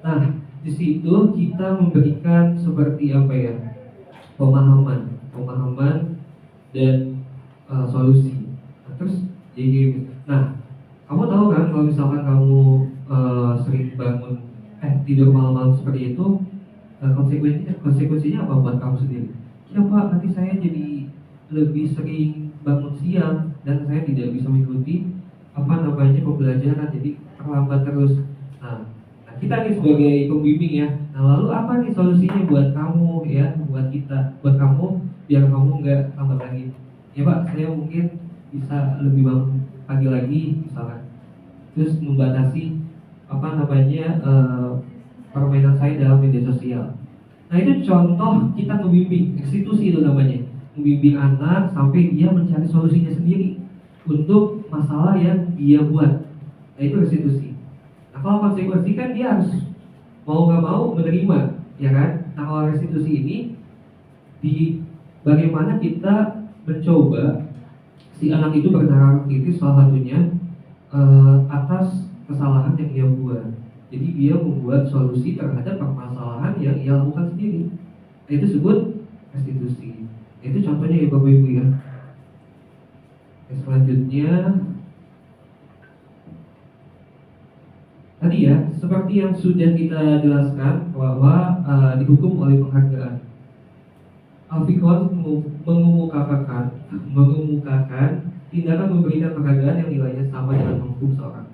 Nah di situ kita memberikan seperti pemahaman dan solusi. Nah, terus jadi, nah kamu tahu kan kalau misalkan kamu sering bangun tidur malam-malam seperti itu, konsekuensinya apa buat kamu sendiri? Ya Pak, nanti saya jadi lebih sering bangun siang dan saya tidak bisa mengikuti pembelajaran, jadi terlambat terus. Nah kita nih sebagai pembimbing ya, nah lalu apa nih solusinya buat kamu ya, buat kamu biar kamu nggak lambat lagi? Ya Pak, saya mungkin bisa lebih bangun pagi lagi misalkan, terus membatasi permainan saya dalam media sosial. Nah itu contoh kita membimbing, institusi itu namanya, membimbing anak sampai dia mencari solusinya sendiri untuk masalah yang dia buat. Nah itu restitusi. Nah kalau konsekuensi kan dia harus mau nggak mau menerima, ya kan? Nah kalau restitusi ini di bagaimana kita mencoba si anak itu bernalar kritis, salah satunya atas kesalahan yang dia buat. Jadi dia membuat solusi terhadap permasalahan yang ia lakukan sendiri. Nah, itu disebut restitusi. Itu contohnya ya Bapak Ibu ya. Selanjutnya tadi ya, seperti yang sudah kita jelaskan bahwa dihukum oleh penghargaan. Al-Fiqh mengemukakan tindakan memberikan penghargaan yang nilainya sama dengan menghukum seorang.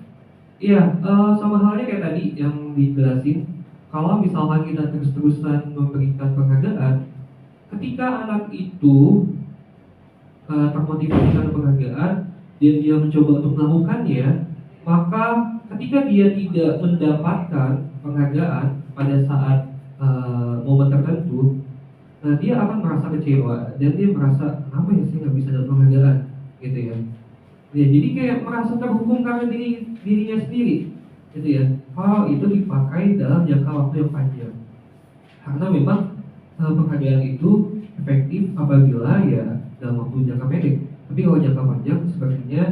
Iya, sama halnya kayak tadi yang dijelasin. Kalau misalkan kita terus-terusan memberikan penghargaan, ketika anak itu termotivasi karena penghargaan dan dia mencoba untuk melakukannya, maka ketika dia tidak mendapatkan penghargaan pada saat momen tertentu, nah dia akan merasa kecewa dan dia merasa kenapa ya saya nggak bisa dapat penghargaan, gitu ya. Ya, jadi kayak merasa terhukum karena dirinya sendiri, gitu ya. Hal itu dipakai dalam jangka waktu yang panjang, karena memang penghargaan itu efektif apabila ya dalam waktu jangka pendek. Tapi kalau jangka panjang sepertinya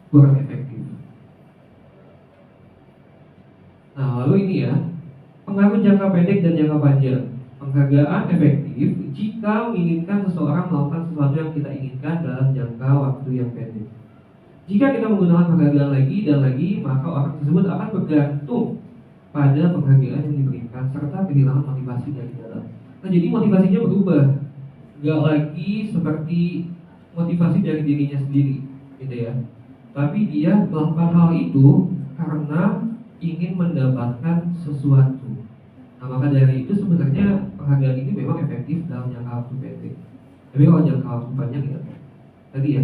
kurang efektif. Nah lalu ini ya, pengaruh jangka pendek dan jangka panjang. Penghargaan efektif jika menginginkan seseorang melakukan sesuatu yang kita inginkan dalam jangka waktu yang pendek. Jika kita menggunakan penghargaan lagi dan lagi, maka orang tersebut akan bergantung pada penghargaan yang diberikan serta kehilangan motivasi dari dalam. Nah jadi motivasinya berubah, gak lagi seperti motivasi dari dirinya sendiri, gitu ya. Tapi dia melakukan hal itu karena ingin mendapatkan sesuatu. Nah maka dari itu sebenarnya penghargaan ini memang efektif dalam jangka waktu pendek. Tapi kalau jangka waktu panjang ya tadi ya,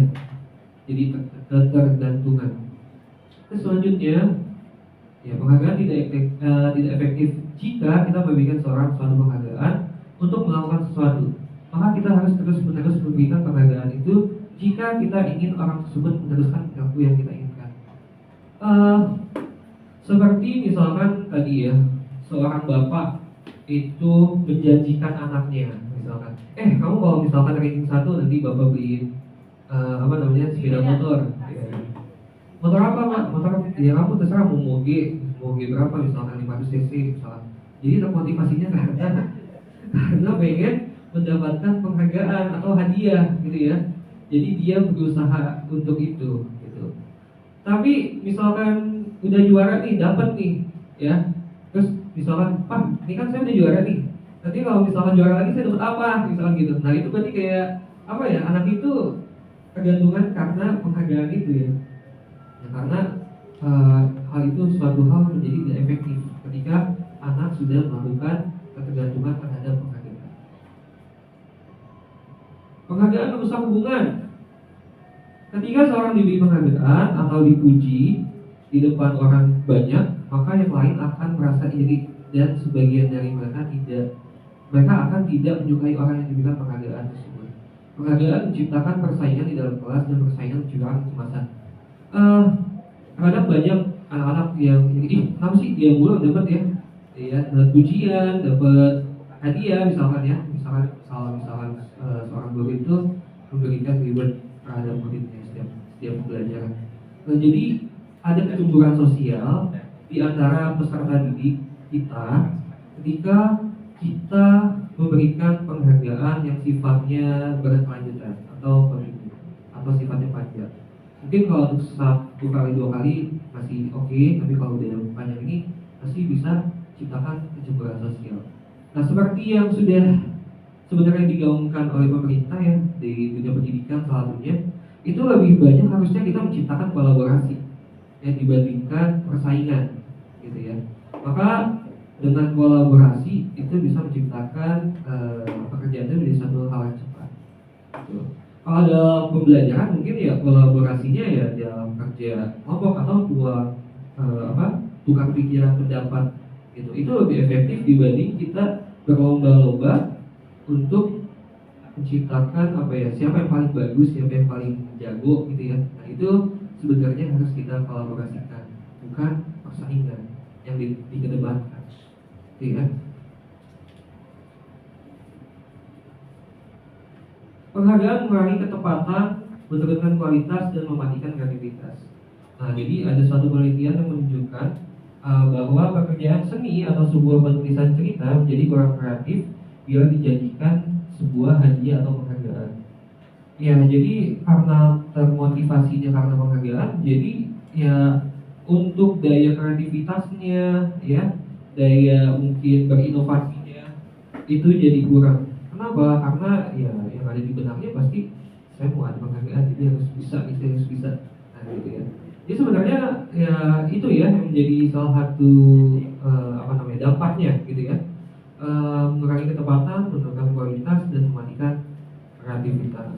jadi ketergantungan. Terus selanjutnya, ya penghargaan tidak efektif jika kita memberikan seorang suatu penghargaan untuk melakukan sesuatu. Maka kita harus terus-menerus memberikan penghargaan itu jika kita ingin orang tersebut meneruskan perilaku yang kita inginkan. Seperti misalkan tadi ya, seorang bapak itu menjanjikan anaknya, misalkan, kamu kalau misalkan ranking 1 nanti bapak beliin sepeda motor. Ya. Motor apa Pak? Motor ya kamu terserah mau moge berapa, misalkan 500 cc misalkan. Jadi termotivasinya karena pengen mendapatkan penghargaan atau hadiah gitu ya. Jadi dia berusaha untuk itu gitu. Tapi misalkan udah juara nih, dapat nih ya. Terus misalkan, Pak, ini kan saya udah juara nih. Nanti kalau misalkan juara lagi saya dapat apa? Misalkan gitu. Nah, itu berarti kayak anak itu kegantungan karena penghargaan itu ya. Karena hal itu suatu hal menjadi tidak efektif ketika anak sudah melakukan ketergantungan terhadap penghargaan. Penghargaan merusak hubungan. ketika seorang diberi penghargaan atau dipuji di depan orang banyak, maka yang lain akan merasa iri dan sebagian dari mereka akan tidak menyukai orang yang diberikan penghargaan tersebut. Penghargaan menciptakan persaingan di dalam kelas dan persaingan menciptakan kecemasan. Kadang banyak anak-anak yang kenapa sih dia mulu dapat ya, dapat pujian, dapat hadiah misalkan misalkan seorang guru itu memberikan reward terhadap muridnya setiap pembelajaran. Nah, jadi ada kecemburuan sosial di antara peserta didik kita ketika kita memberikan penghargaan yang sifatnya berkelanjutan atau kontinu atau sifatnya panjang. Mungkin kalau untuk 1 kali 2 kali masih oke, tapi kalau udah panjang ini pasti bisa ciptakan kecemburuan sosial. Nah, seperti yang sudah sebenarnya digaungkan oleh pemerintah ya di dunia pendidikan salah satunya, itu lebih banyak harusnya kita menciptakan kolaborasi dibandingkan persaingan gitu ya. Maka dengan kolaborasi itu bisa menciptakan pekerjaan itu menjadi satu hal yang cepat gitu. Kalau ada pembelajaran mungkin ya kolaborasinya ya dalam kerja kelompok atau tukar pikiran pendapat gitu. Itu lebih efektif dibanding kita berlomba-lomba untuk menciptakan siapa yang paling bagus, siapa yang paling jago gitu ya. Nah, itu sebenarnya harus kita kolaborasikan, bukan persaingan yang dikedepankan gitu ya. Penghargaan mengurangi ketepatan, menurunkan kualitas dan mematikan kreativitas. Nah, jadi ada suatu penelitian yang menunjukkan bahwa pekerjaan seni atau sebuah penulisan cerita menjadi kurang kreatif bila dijadikan sebuah hadiah atau penghargaan. Ya, jadi karena termotivasinya karena penghargaan, jadi ya untuk daya kreativitasnya, ya daya mungkin berinovasinya itu jadi kurang. Kenapa? Karena ya yang ada di benaknya pasti saya mau ada penghargaan, jadi harus bisa. Nah, gitu ya. Jadi sebenarnya ya itu ya yang menjadi salah satu dampaknya gitu ya. Mengurangi ketepatan, menurunkan kualitas dan mematikan kreativitas.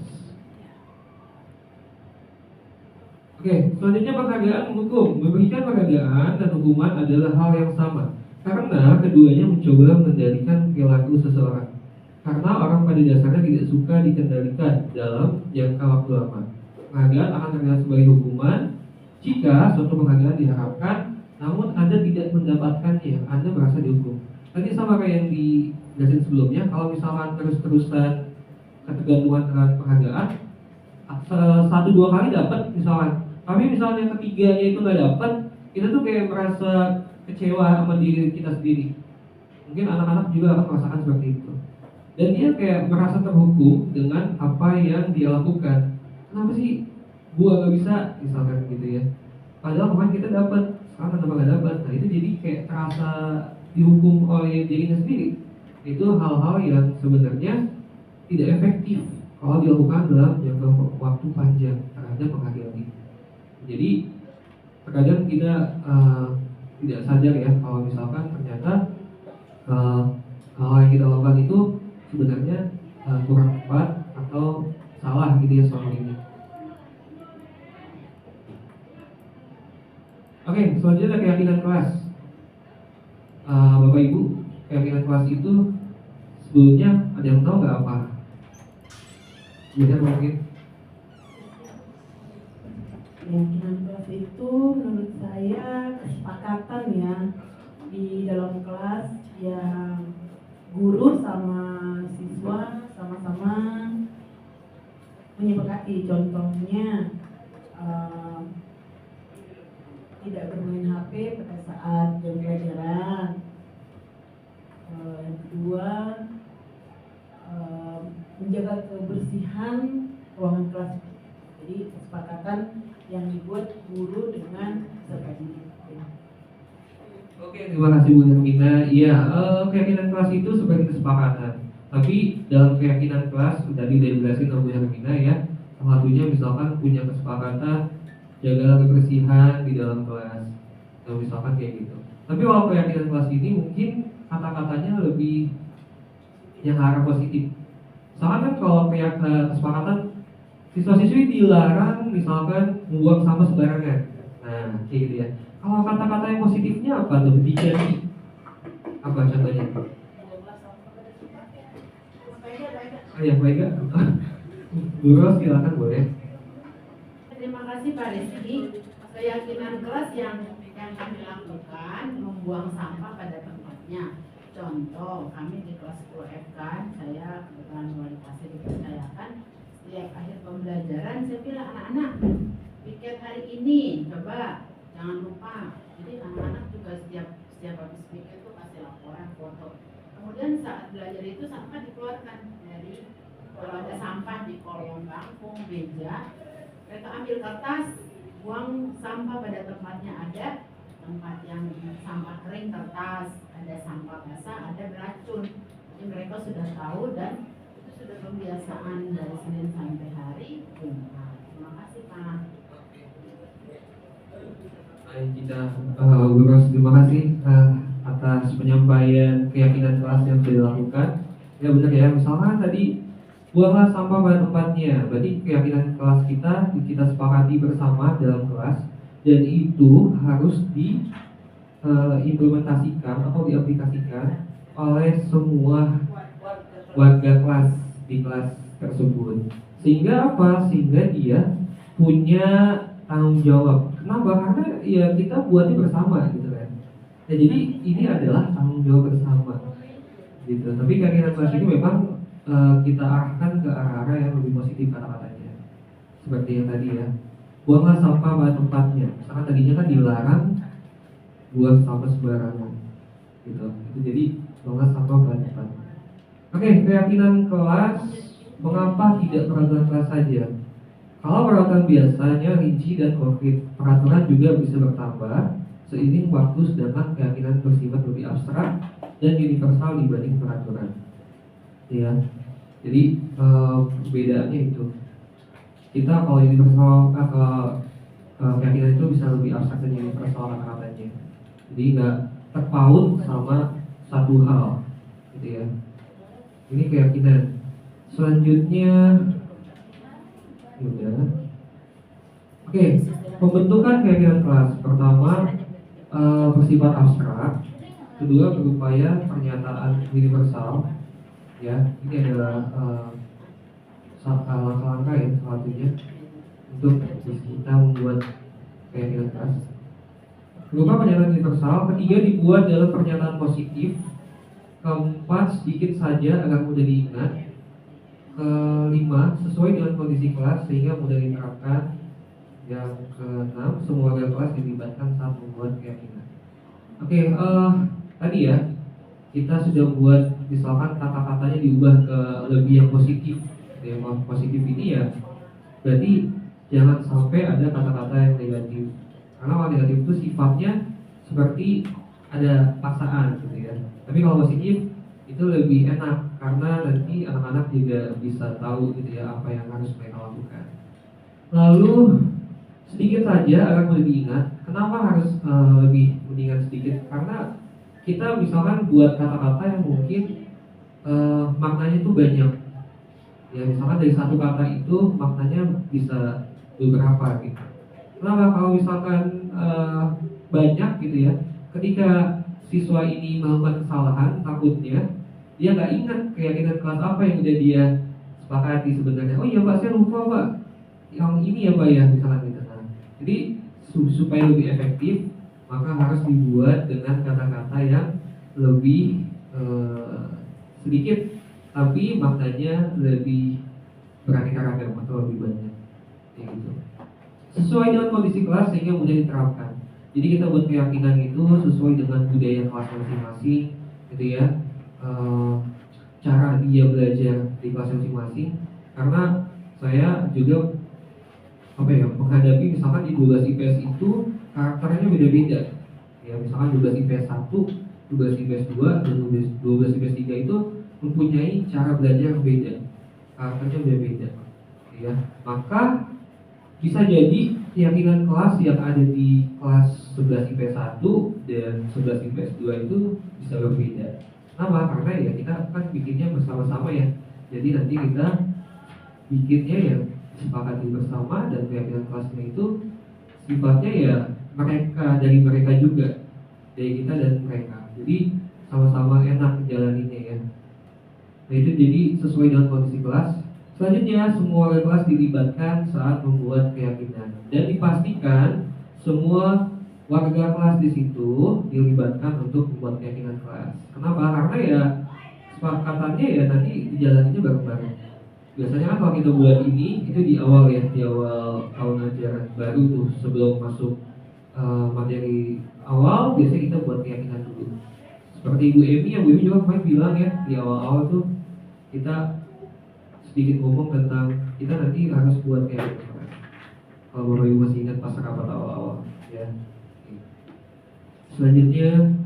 Oke, selanjutnya penghargaan menghukum. Memberikan penghargaan dan hukuman adalah hal yang sama karena keduanya mencoba mengendalikan perilaku seseorang. Karena orang pada dasarnya tidak suka dikendalikan dalam jangka waktu lama. Penghargaan akan terlihat sebagai hukuman jika suatu penghargaan diharapkan, namun Anda tidak mendapatkannya, Anda merasa dihukum. Tadi sama kayak yang dijelasin sebelumnya, kalau misalkan terus-terusan ketergantungan terhadap penghargaan, 1-2 kali dapat misalkan, tapi misalnya yang ketiganya itu nggak dapat, kita tuh kayak merasa kecewa sama diri kita sendiri. Mungkin anak-anak juga akan merasakan seperti itu. Dan dia kayak merasa terhukum dengan apa yang dia lakukan. Kenapa sih gua nggak bisa, misalkan gitu ya. Padahal kemarin kita dapat, sekarang kenapa nggak dapat? Nah itu jadi kayak terasa dihukum oleh dirinya sendiri. Itu hal-hal yang sebenarnya tidak efektif kalau dilakukan dalam jangka waktu panjang terhadap penghargaan ini. Jadi terkadang kita tidak sadar ya kalau misalkan ternyata hal yang kita lakukan itu sebenarnya kurang tepat atau salah gitu ya selama ini. Oke, selanjutnya keyakinan kelas. Bapak Ibu, keyakinan kelas itu sebelumnya ada yang tahu nggak apa? Sebenarnya mungkin. Keyakinan kelas itu menurut saya kesepakatan ya di dalam kelas yang guru sama siswa sama-sama menyepakati. Contohnya tidak bermain HP pada saat jam pelajaran. Yang kedua, menjaga kebersihan ruangan kelas. Jadi kesepakatan yang dibuat guru dengan peserta didik. Oke, terima kasih Bu Hermina. Iya, keyakinan kelas itu sebagai kesepakatan. Tapi dalam keyakinan kelas tadi udah dijelasin oleh Bu Hermina ya. Salah satunya misalkan punya kesepakatan jaga kebersihan di dalam kelas, atau misalkan kayak gitu. Tapi kalau keyakinan kelas ini mungkin kata-katanya lebih yang arah positif. Misalkan kan kalau kesepakatan siswa-siswi dilarang misalkan membuang sampah sembarangan. Nah, kayak gitu ya. Kalau kata-kata yang positifnya apa tuh? Dijadi apa contohnya? Oh ya, baik ya. Bu Ros, silakan boleh. Terima kasih Pak Rizky. Keyakinan kelas yang kami lakukan membuang sampah pada tempatnya. Contoh, kami di kelas 10F kan, saya kebetulan wali kelas dipercayakan setiap akhir pembelajaran saya bilang anak-anak piket hari ini coba jangan lupa. Jadi anak-anak juga setiap habis piket itu kasih laporan foto. Kemudian saat belajar itu sampah dikeluarkan dari kalau ada sampah di kolong bangku meja, mereka ambil kertas, buang sampah pada tempatnya. Ada tempat yang sampah kering kertas, ada sampah basah, ada beracun. Jadi mereka sudah tahu dan itu sudah pembiasaan dari Senin sampai hari Jumat. Terima kasih Pak. Baik, kita Bu Ros, terima kasih atas penyampaian keyakinan kelas yang sudah dilakukan. Ya benar ya, misalkan tadi buanglah sampah pada tempatnya. Berarti keyakinan kelas kita sepakati bersama dalam kelas, dan itu harus diimplementasikan atau diaplikasikan oleh semua warga kelas di kelas tersebut. Sehingga apa? Sehingga dia punya tanggung jawab. Kenapa? Karena ya kita buatnya bersama gitu kan. Nah, jadi ini adalah tanggung jawab bersama gitu. Tapi keyakinan kelas ini memang kita arahkan ke arah-arah yang lebih positif kata-katanya. Seperti yang tadi ya, buanglah sampah pada tempatnya. Misalkan tadinya kan dilarang buang sampah sembarangan gitu. Itu jadi buanglah sampah pada tempatnya. Oke, keyakinan kelas. Mengapa tidak peraturan kelas saja? Kalau peraturan biasanya rinci dan konkret, peraturan juga bisa bertambah seiring waktu, sedangkan keyakinan bersifat lebih abstrak dan universal dibanding peraturan. Ya, jadi perbedaannya itu. Kita kalau universal, keyakinan itu bisa lebih abstrak dan universal kata-katanya. Jadi nggak terpaut sama satu hal, gitu ya. Ini keyakinan. Selanjutnya, oke, pembentukan keyakinan kelas. Pertama, bersifat abstrak. Kedua, berupaya pernyataan universal. Ya, ini adalah langkah-langkah ya selanjutnya untuk kita membuat keyakinan kelas. Berupa pernyataan universal. Ketiga, dibuat dalam pernyataan positif. Keempat, sedikit saja agar mudah diingat. Kelima, sesuai dengan kondisi kelas sehingga mudah diterapkan. Yang keenam, semua warga kelas dilibatkan saat membuat keyakinan. Oke, tadi ya kita sudah buat misalkan kata-katanya diubah ke lebih yang positif. Yang positif ini ya berarti jangan sampai ada kata-kata yang negatif. Karena kalau negatif itu sifatnya seperti ada paksaan gitu ya. Tapi kalau positif itu lebih enak karena nanti anak-anak juga bisa tahu gitu ya apa yang harus mereka lakukan. Lalu sedikit saja agar mudah diingat. Kenapa harus lebih mengingat sedikit? Karena kita misalkan buat kata-kata yang mungkin maknanya itu banyak. Ya misalkan dari satu kata itu maknanya bisa beberapa gitu. Kenapa? Kalau misalkan banyak gitu ya, ketika siswa ini melakukan kesalahan, takutnya dia nggak ingat keyakinan kelas apa yang udah dia sepakati sebenarnya. Oh iya Pak, saya lupa Pak, yang ini ya Pak ya, misalkan gitu. Nah, jadi supaya lebih efektif, maka harus dibuat dengan kata-kata yang lebih sedikit, tapi maknanya lebih beraneka ragam atau lebih banyak, kayak gitu. Sesuai dengan kondisi kelas sehingga mudah diterapkan. Jadi kita buat keyakinan itu sesuai dengan budaya kelas masing-masing, gitu ya. Cara dia belajar di kelas masing-masing. Karena saya juga menghadapi misalkan di 12 IPS itu karakternya beda-beda. Ya, misalkan 12 IPS 1, 12 IPS 2, dan 12 IPS 3 itu mempunyai cara belajar yang beda. Karakternya beda-beda. Ya, maka bisa jadi keyakinan kelas yang ada di kelas 11 IPS 1 dan 11 IPS 2 itu bisa berbeda. Kenapa? Karena ya kita kan bikinnya bersama-sama ya. Jadi nanti kita bikinnya ya disepakati bersama, dan keyakinan kelasnya itu sifatnya ya dari mereka juga, dari kita dan mereka. Jadi sama-sama enak menjalaninya ya. Nah itu jadi sesuai dengan kondisi kelas. Selanjutnya semua wali kelas dilibatkan saat membuat keyakinan, dan dipastikan semua warga kelas di situ dilibatkan untuk membuat keyakinan kelas. Kenapa? Karena ya sepakatannya ya nanti dijalaninya bareng-bareng. Biasanya kan kalau kita buat ini itu di awal ya, di awal tahun ajaran baru tuh, sebelum masuk materi awal biasanya kita buat keyakinan dulu. Seperti Ibu Emi, yang Bu Emi juga kemarin bilang ya, di awal-awal tuh kita sedikit ngomong tentang kita nanti harus buat keyakinan. Kalau Bapak Ibu masih ingat pas rapat awal-awal ya. Selanjutnya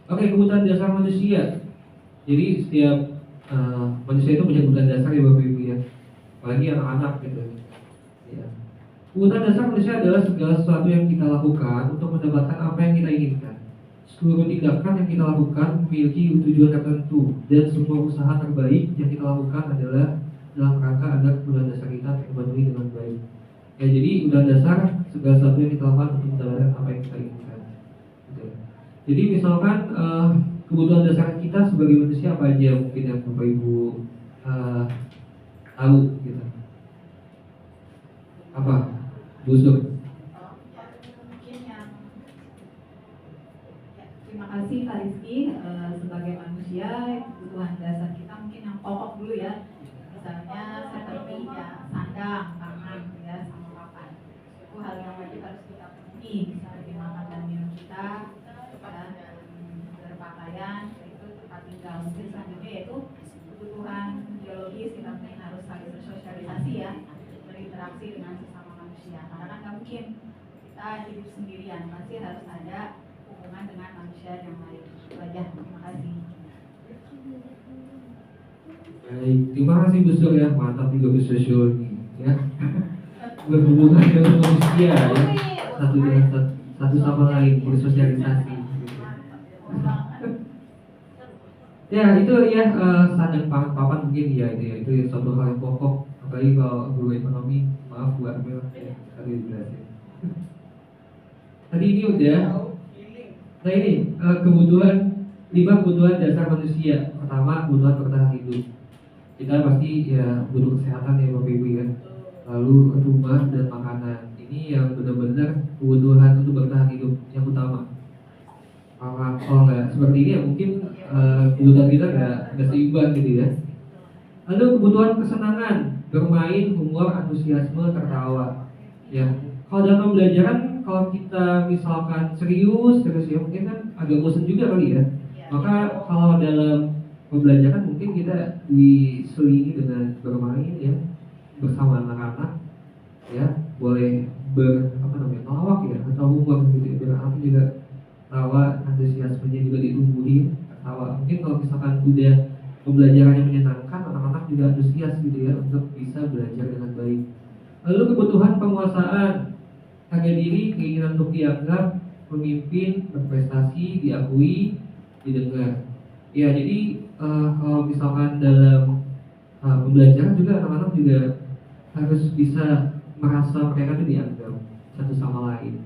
oke, kebutuhan dasar manusia. Jadi setiap manusia itu punya kebutuhan dasar ya Bapak Ibu ya, apalagi anak-anak gitu ya. Kebutuhan dasar manusia adalah segala sesuatu yang kita lakukan untuk mendapatkan apa yang kita inginkan. Seluruh tindakan yang kita lakukan memiliki tujuan tertentu, dan semua usaha terbaik yang kita lakukan adalah dalam rangka agar kebutuhan dasar kita terpenuhi dengan baik. Ya, jadi kebutuhan dasar segala sesuatu yang kita lakukan untuk mendapatkan apa yang kita inginkan. Gitu. Jadi misalkan kebutuhan dasar kita sebagai manusia apa aja mungkin yang Bapak Ibu tahu gitu. Apa? Busur. Terima kasih Kak Rizky. Sebagai manusia kebutuhan dasar kita mungkin yang pokok dulu ya, misalnya seperti ya sandang, pangan ya, sama papan. Itu hal yang wajib harus kita penuhi, seperti makan dan minum kita dan berpakaian, itu tempat tinggal. Mungkin selanjutnya yaitu kebutuhan biologis, kita mungkin harus saling bersosialisasi ya, berinteraksi dengan sesama manusia, karena kan nggak mungkin kita hidup sendirian, pasti harus ada hubungan dengan manusia yang lain. Itu aja, terima kasih. Baik, terima kasih Bu Sur ya, mantap juga Bu Sosiologi ya. Berhubungan dengan manusia ya, satu dengan satu sama lain, bersosialisasi. Ya itu ya, sandang pangan papan mungkin ya itu suatu hal yang pokok, apalagi kalau guru ekonomi, maaf Bu Armel ya, tadi dijelasin. Tadi ini udah. Nah ini kebutuhan 5 kebutuhan dasar manusia. Pertama, kebutuhan bertahan hidup. Kita pasti ya butuh kesehatan ya Bapak Ibu ya. Lalu rumah dan makanan. Ini yang benar-benar kebutuhan untuk bertahan hidup yang utama. Kalau nggak seperti ini ya mungkin kebutuhan kita nggak seimbang gitu ya. Lalu kebutuhan kesenangan, bermain, humor, antusiasme, tertawa. Ya, kalau dalam pembelajaran kalau kita misalkan serius ya mungkin kan agak bosan juga kali ya. Maka kalau dalam pembelajaran mungkin kita diselingi dengan bermain ya bersama anak-anak ya, boleh melawak ya atau humor gitu ya, biar anak juga tawa, antusiasmenya juga ditumbuhin, tawa. Mungkin kalau misalkan udah pembelajarannya menyenangkan, anak-anak juga antusias gitu ya untuk bisa belajar dengan baik. Lalu kebutuhan penguasaan, harga diri, keinginan untuk dianggap pemimpin, berprestasi, diakui, didengar. Ya jadi kalau misalkan dalam pembelajaran juga anak-anak juga harus bisa merasa mereka itu dianggap satu sama lain.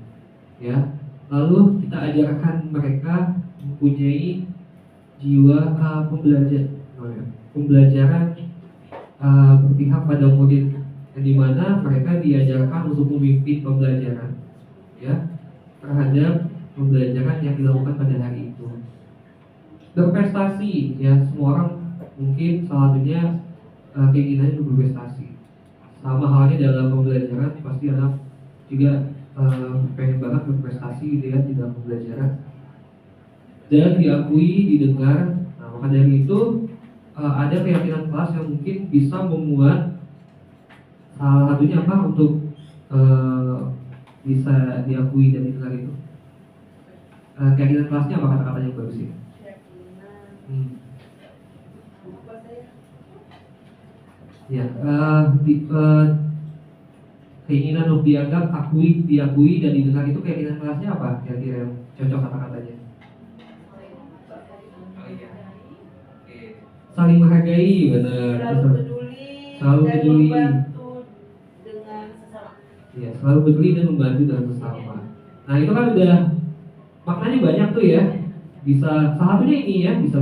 Ya, lalu kita ajarkan mereka mempunyai jiwa pembelajaran berpihak pada murid, yang dimana mereka diajarkan untuk memimpin pembelajaran ya terhadap pembelajaran yang dilakukan pada hari itu. Berprestasi ya, semua orang mungkin salah satunya keinginannya untuk berprestasi. Sama halnya dalam pembelajaran, pasti anak juga pengen banget berprestasi gitu ya di dalam pembelajaran dan diakui, didengar. Nah maka dari itu ada keyakinan kelas yang mungkin bisa memuat salah satunya apa untuk bisa diakui dan didengar itu. Keyakinan kelasnya apa kata-kata yang bagus ya? Ya, keinginan untuk dianggap, diakui dan didengar itu keyakinan kelasnya apa? Kira-kira yang cocok kata-katanya? Oh iya. saling menghargai, benar. Selalu peduli Selalu dan peduli. membantu dengan sesama. Ya, selalu peduli dan membantu dengan sesama. Nah, itu kan udah maknanya banyak tuh ya. Bisa salah satunya ini ya, bisa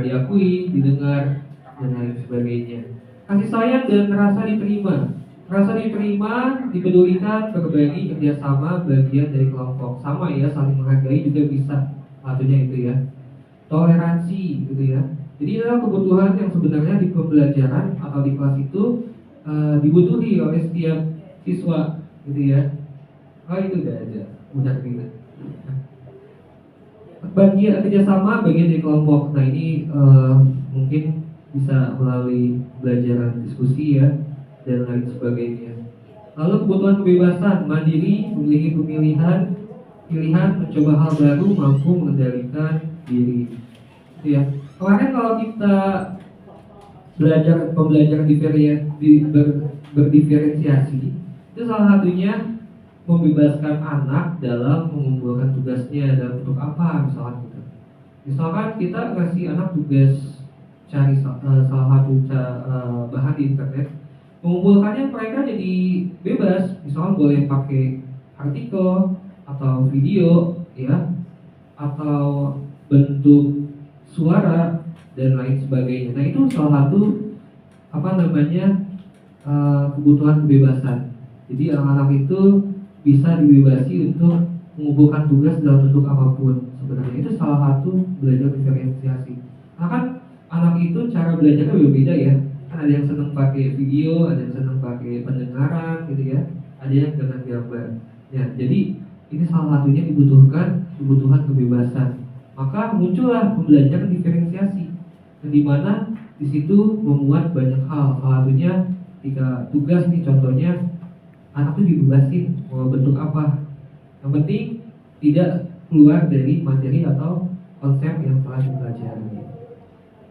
diakui, didengar dan lain sebagainya. Kasih sayang dan rasa diterima. Rasa diterima, dipedulikan, berbagi, kerjasama, bagian dari kelompok. Sama ya, saling menghargai juga bisa. Satunya itu ya. Toleransi gitu ya. Jadi adalah kebutuhan yang sebenarnya di pembelajaran atau di kelas itu dibutuhi oleh setiap siswa gitu ya. Oh itu udah ada, udah kita. Bagian kerjasama, bagian dari kelompok. Nah ini mungkin bisa melalui pembelajaran diskusi ya dan lain sebagainya. Lalu kebutuhan kebebasan, mandiri, memiliki pilihan, mencoba hal baru, mampu mengendalikan diri. Itu ya. Kemarin kalau kita pembelajaran berdiferensiasi, itu salah satunya membebaskan anak dalam mengumpulkan tugasnya dalam bentuk apa misalkan gitu. Misalkan kita ngasih anak tugas cari salah satu bahan di internet, mengumpulkannya mereka jadi bebas, misalkan boleh pakai artikel atau video ya, atau bentuk suara dan lain sebagainya. Nah itu salah satu kebutuhan kebebasan. Jadi anak-anak itu bisa dibebasi untuk mengumpulkan tugas dalam bentuk apapun. Sebenarnya itu salah satu belajar diferensiasi. Nah kan anak itu cara belajarnya berbeda ya. Kan ada yang senang pakai video, ada yang senang pakai pendengaran gitu ya, ada yang dengan gambar. Ya, jadi ini salah satunya dibutuhkan kebutuhan kebebasan. Maka muncullah pembelajaran diferensiasi, di mana di situ memuat banyak hal. Salah satunya ketika tugas nih contohnya anak itu dibebasin mau bentuk apa. Yang penting tidak keluar dari materi atau konsep yang telah dipelajari.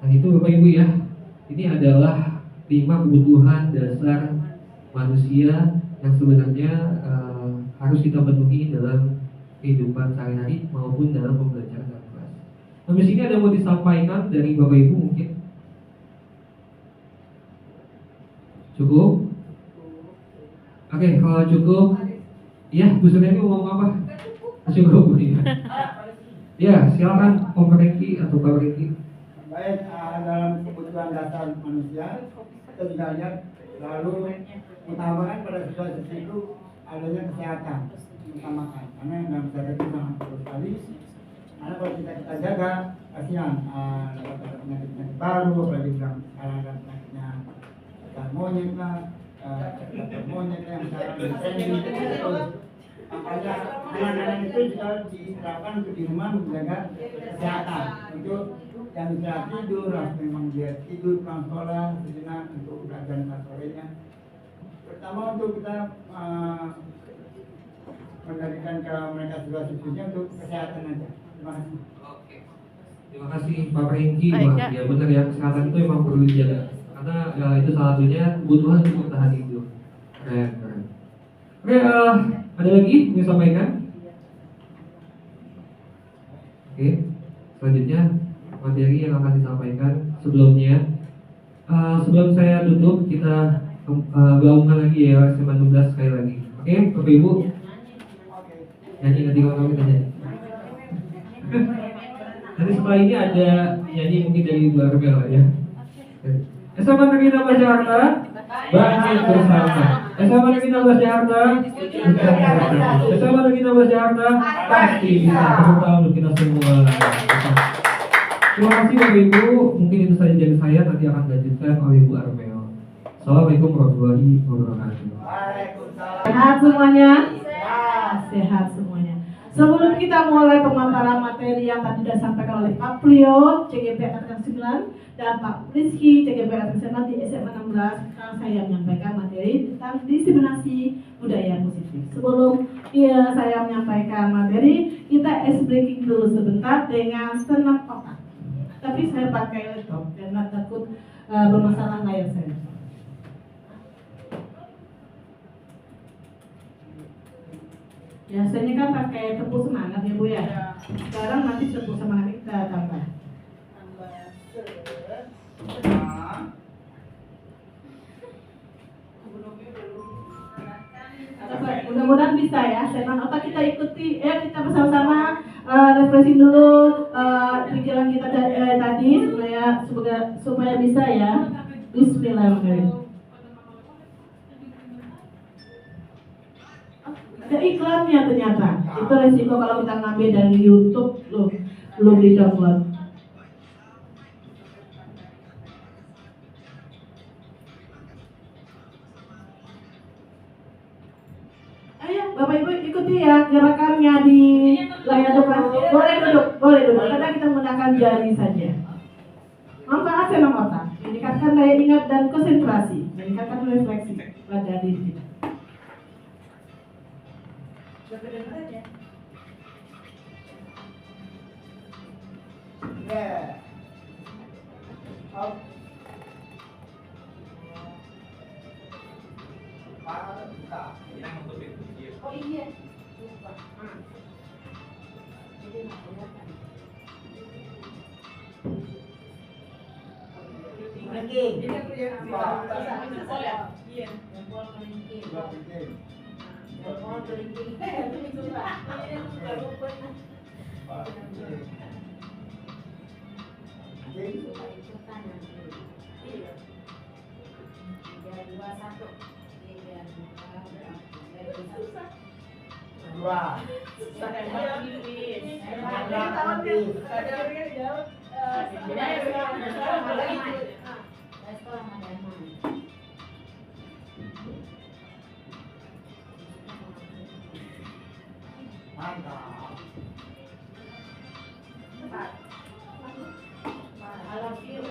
Nah itu Bapak Ibu ya, ini adalah 5 kebutuhan dasar manusia yang sebenarnya harus kita penuhi dalam kehidupan sehari-hari maupun dalam pembelajaran kelas. Sampai sini ada yang mau disampaikan dari Bapak Ibu mungkin? Cukup? Oke, kalau cukup, ya Bu Suryani mau ngomong apa? Cukup Bu ya. Ya, silakan Om Rengki atau Pak Rengki. Baik, dalam kebutuhan dasar manusia kita juga lihat lalu utamakan pada situasi itu adanya kesehatan utamakan, karena dalam kesehatan itu sangat perlu sekali. Karena kalau kita jaga, kasihan dapat penyakit baru, apalagi bilang sekarang ada penyakitnya cacar monyet lah, monyet yang sekarang makanya anak-anak itu juga diterapkan untuk di rumah menjaga kesehatan, untuk yang bisa tidur, memang dia tidur pulang sekolah sejenak untuk belajar sorenya. Pertama untuk kita memberikan ke mereka juga susunya untuk kesehatan aja. Terima kasih. Oke. Terima kasih Pak Rengki. Wah, ya benar ya, kesehatan itu memang perlu dijaga. Karena itu salah satunya kebutuhan untuk bertahan hidup. Keren. Oke, ada lagi yang ingin sampaikan? Oke, selanjutnya materi yang akan disampaikan sebelumnya. Sebelum saya tutup, kita gaungkan lagi ya SMA 16 sekali lagi. Oke, Bapak Ibu. Nyanyi nanti kalau kita nyanyi. Nanti setelah ini ada nyanyi mungkin dari Ibu Armel ya. SMA Negeri 16 Jakarta, bangkit bersama. SMA Negeri 16 Jakarta, SMA Negeri 16 Jakarta, pasti bisa. Tepuk tangan untuk kita semua. Terima kasih Bapak Ibu, mungkin itu saja dari saya, nanti akan dilanjutkan oleh Ibu Armel. Assalamualaikum warahmatullahi wabarakatuh. Sehat semuanya? Sehat semuanya. Sebelum kita mulai pemaparan materi yang tadi sudah disampaikan oleh Pak Priyo, CGP Angkatan 9, dan Pak Rizky, CGP Angkatan 9 di SMA 16, sekarang saya menyampaikan materi tentang diseminasi budaya positif. Sebelum saya menyampaikan materi, kita ice breaking dulu sebentar dengan senam otak. Tapi saya pakai laptop karena takut bermasalah layar saya. Biasanya kan pakai tepuk semangat ya Bu ya. Sekarang nanti tepuk semangat kita tambah. Mudah-mudahan bisa ya, segmen otak kita ikuti, ya kita bersama-sama refreshing dulu pikiran kita tadi supaya bisa ya. Bismillahirrahmanirrahim. Ada iklannya ternyata. Itu resiko kalau kita ngambil dari YouTube loh, belum di download. Ayo Bapak Ibu ikuti ya gerakannya di layar depan. Boleh duduk. Karena kita menggunakan jari saja. Manfaat senam otak, meningkatkan daya ingat dan konsentrasi, meningkatkan refleksi pada diri kita. Oh iya, lupa. Jadi nggak kelihatan. Ranking. Iya. Jempol kelingking. Jempol kelingking. Suka ikutan nanti. Iya. 3, 2, 1. 3, 2, 1. Dua. Mantap. I love you.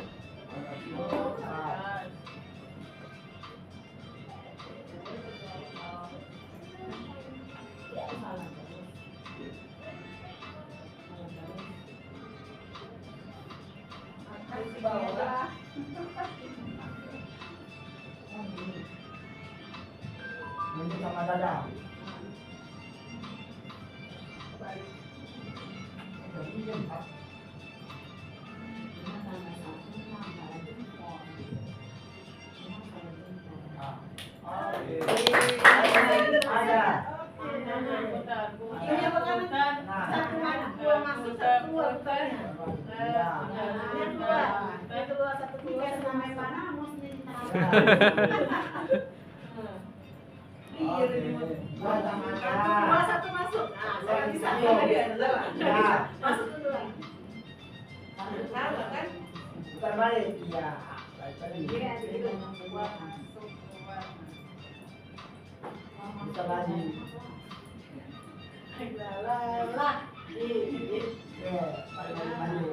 Ini sama dada. Ada. Ini makanan satu anak dua masuk satu keluar. Yang kedua satu keluar sampai mana mau sendiri tahu. Dua satu masuk. Saya bisa. Masuk dulu. Tahu kan? Bukan balik. Iya. Iya, jadi ngomong keluar masuk keluar. Bisa lagi. Lah. Ya, balik.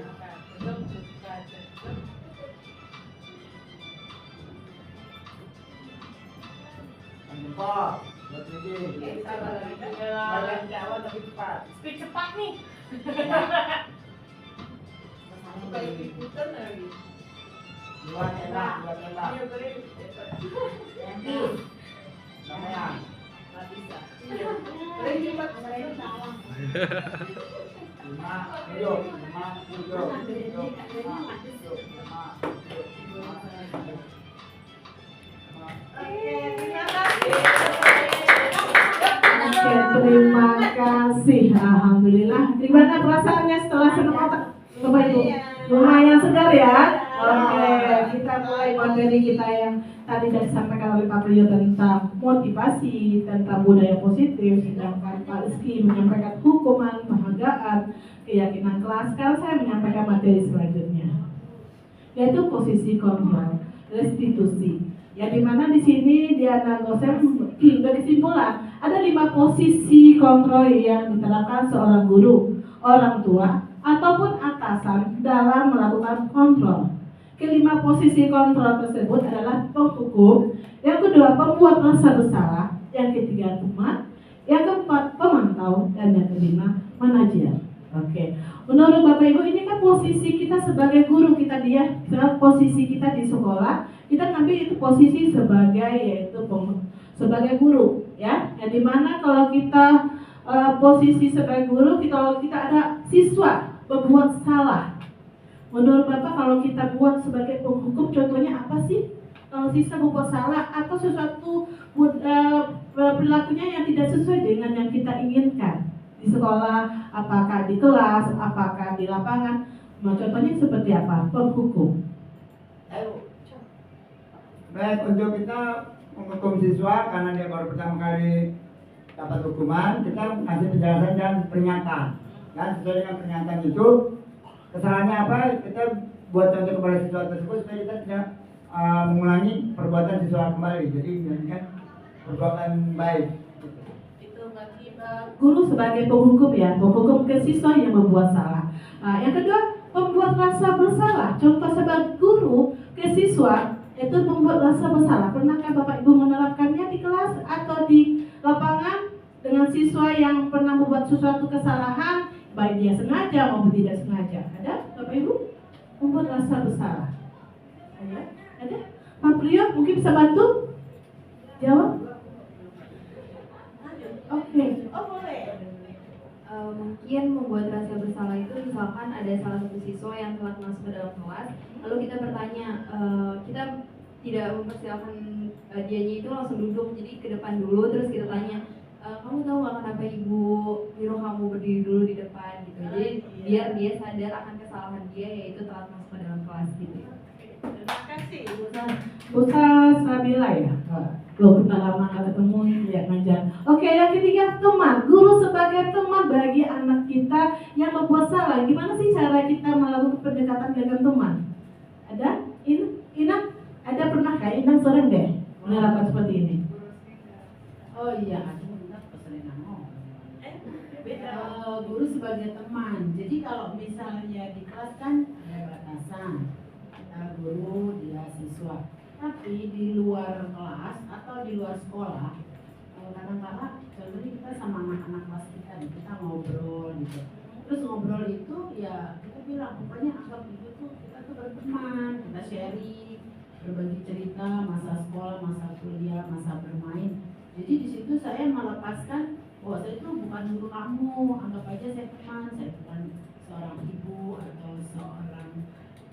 Jempol. Buat ini. Banyak Jawa tapi cepat. Speed cepat nih. Dua tembak. Namanya. Lima, tujuh. Terima kasih. Alhamdulillah. Gimana perasaannya setelah senam otak? Coba Ibu. Lumayan segar ya. Oke, kita mulai materi kita yang tadi sudah disampaikan oleh Pak Priyo tentang motivasi, tentang budaya positif, sedangkan Pak Rizky menyampaikan hukuman, penghargaan, keyakinan kelas. Sekarang saya menyampaikan materi selanjutnya, yaitu posisi kontrol, restitusi. Ya, dimana di sini di anak dosen berkesimpulan ada 5 posisi kontrol yang diterapkan seorang guru, orang tua, ataupun atasan dalam melakukan kontrol. Kelima posisi kontrol tersebut adalah penghukum, yang kedua pembuat rasa bersalah, yang ketiga teman, yang keempat pemantau, dan yang kelima manajer. Oke, menurut Bapak Ibu ini kan posisi kita sebagai guru kita posisi kita di sekolah, kita ngambil itu posisi sebagai sebagai guru, ya. Yang dimana kalau kita posisi sebagai guru, kalau kita ada siswa berbuat salah, Menurut Bapak kalau kita buat sebagai penghukum contohnya apa sih? Kalau siswa berbuat salah atau sesuatu perilakunya yang tidak sesuai dengan yang kita inginkan di sekolah, apakah di kelas, apakah di lapangan, nah, contohnya seperti apa? Penghukum. Baik, untuk kita menghukum siswa karena dia baru pertama kali dapat hukuman, kita kasih penjelasan dan peringatan. Dan sesuai dengan peringatan itu, kesalahannya apa? Kita buat contoh kepada siswa tersebut supaya kita tidak mengulangi perbuatan siswa kembali. Jadi menjadikan perbuatan baik. Itu berarti guru sebagai penghukum ya, menghukum ke siswa yang membuat salah. Yang kedua, membuat rasa bersalah. Contoh sebagai guru ke siswa itu membuat rasa bersalah. Pernahkah Bapak Ibu menerapkannya di kelas atau di lapangan dengan siswa yang pernah membuat sesuatu kesalahan, baik dia sengaja maupun tidak sengaja? Ada Bapak Ibu membuat rasa bersalah? Ada? Pak Priyo mungkin bisa bantu jawab? Oke. Oh boleh. Mungkin membuat rasa bersalah itu misalkan ada salah satu siswa yang telat masuk ke dalam kelas, lalu kita bertanya, kita tidak mempersilahkan dianya itu langsung duduk, jadi ke depan dulu, terus kita tanya, kamu tahu nggak kenapa ibu nyuruh kamu berdiri dulu di depan gitu, jadi biar dia sadar akan kesalahan dia yaitu telat masuk ke dalam kelas gitu. Terima kasih Bu Sabila ya. Belum kita lama nggak ketemu ya ngajar. Oke, yang ketiga teman. Guru sebagai teman bagi anak kita yang membuat salah. Gimana sih cara kita melakukan pendekatan dengan teman? Ada? Inang? Ada pernah kah? Inang sering deh menerapkan seperti ini. Oh iya, guru sebagai teman. Jadi kalau misalnya di kelas kan ada batasan, guru dia siswa. Tapi di luar kelas atau di luar sekolah, kadang-kadang contohnya kita sama anak-anak kelas kita ngobrol gitu. Terus ngobrol itu ya kita bilang pokoknya anggap itu tuh kita tuh berteman, kita sharing, berbagi cerita masa sekolah, masa kuliah, masa bermain. Jadi di situ saya melepaskan bahwa saya itu bukan guru kamu, anggap aja saya teman, saya bukan seorang ibu atau seorang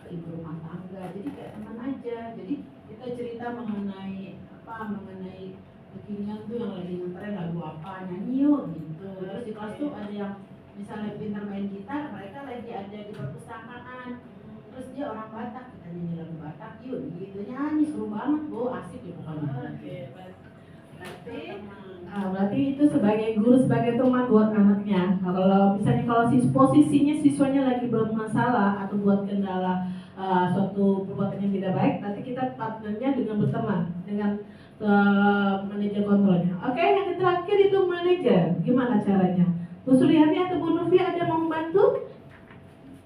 ibu rumah tangga, jadi kayak teman aja. Jadi kita cerita mengenai kekinian tuh yang lagi ngetren lagu apa, nyanyi yuk gitu. Terus di kelas tuh ada yang misalnya pintar main gitar, mereka lagi ada di perpustakaan, terus dia orang Batak, kita nyanyi lagu Batak yuk gitu, nyanyi seru banget bu, asik ya pokoknya. Berarti itu sebagai guru sebagai teman buat anaknya. Kalau misalnya posisinya siswanya lagi bermasalah atau buat kendala suatu perbuatan yang tidak baik, nanti kita partnernya dengan berteman dengan manajer kontrolnya. Oke, yang terakhir itu manajer. Gimana caranya? Bu Suryani atau Bu Novi ada mau membantu?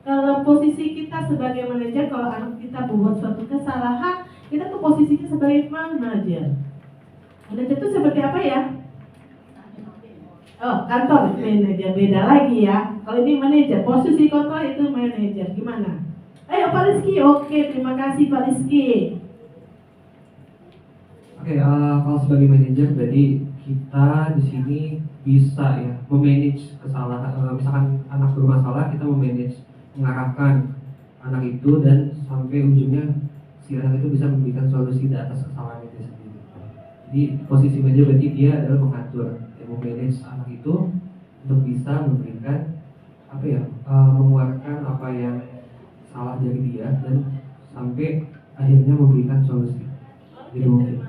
Kalau posisi kita sebagai manajer, kalau anak kita membuat suatu kesalahan, kita tuh posisinya sebagai manajer. Manajer itu seperti apa ya? Oh, kantor manajer, beda lagi ya. Kalau ini manajer, posisi kontrol itu manajer. Gimana? Ayo Pak Rizky, oke, terima kasih Pak Rizky. Oke, kalau sebagai manajer berarti kita di sini bisa ya memanage kesalahan. Misalkan anak bermasalah, kita memanage, mengarahkan anak itu dan sampai ujungnya si anak itu bisa memberikan solusi di atas kesalahan itu sendiri. Jadi posisi manajer berarti dia adalah mengatur, memanage anak itu untuk bisa memberikan mengeluarkan apa yang salah dari dia dan sampai akhirnya memberikan solusi. Jadi mungkin.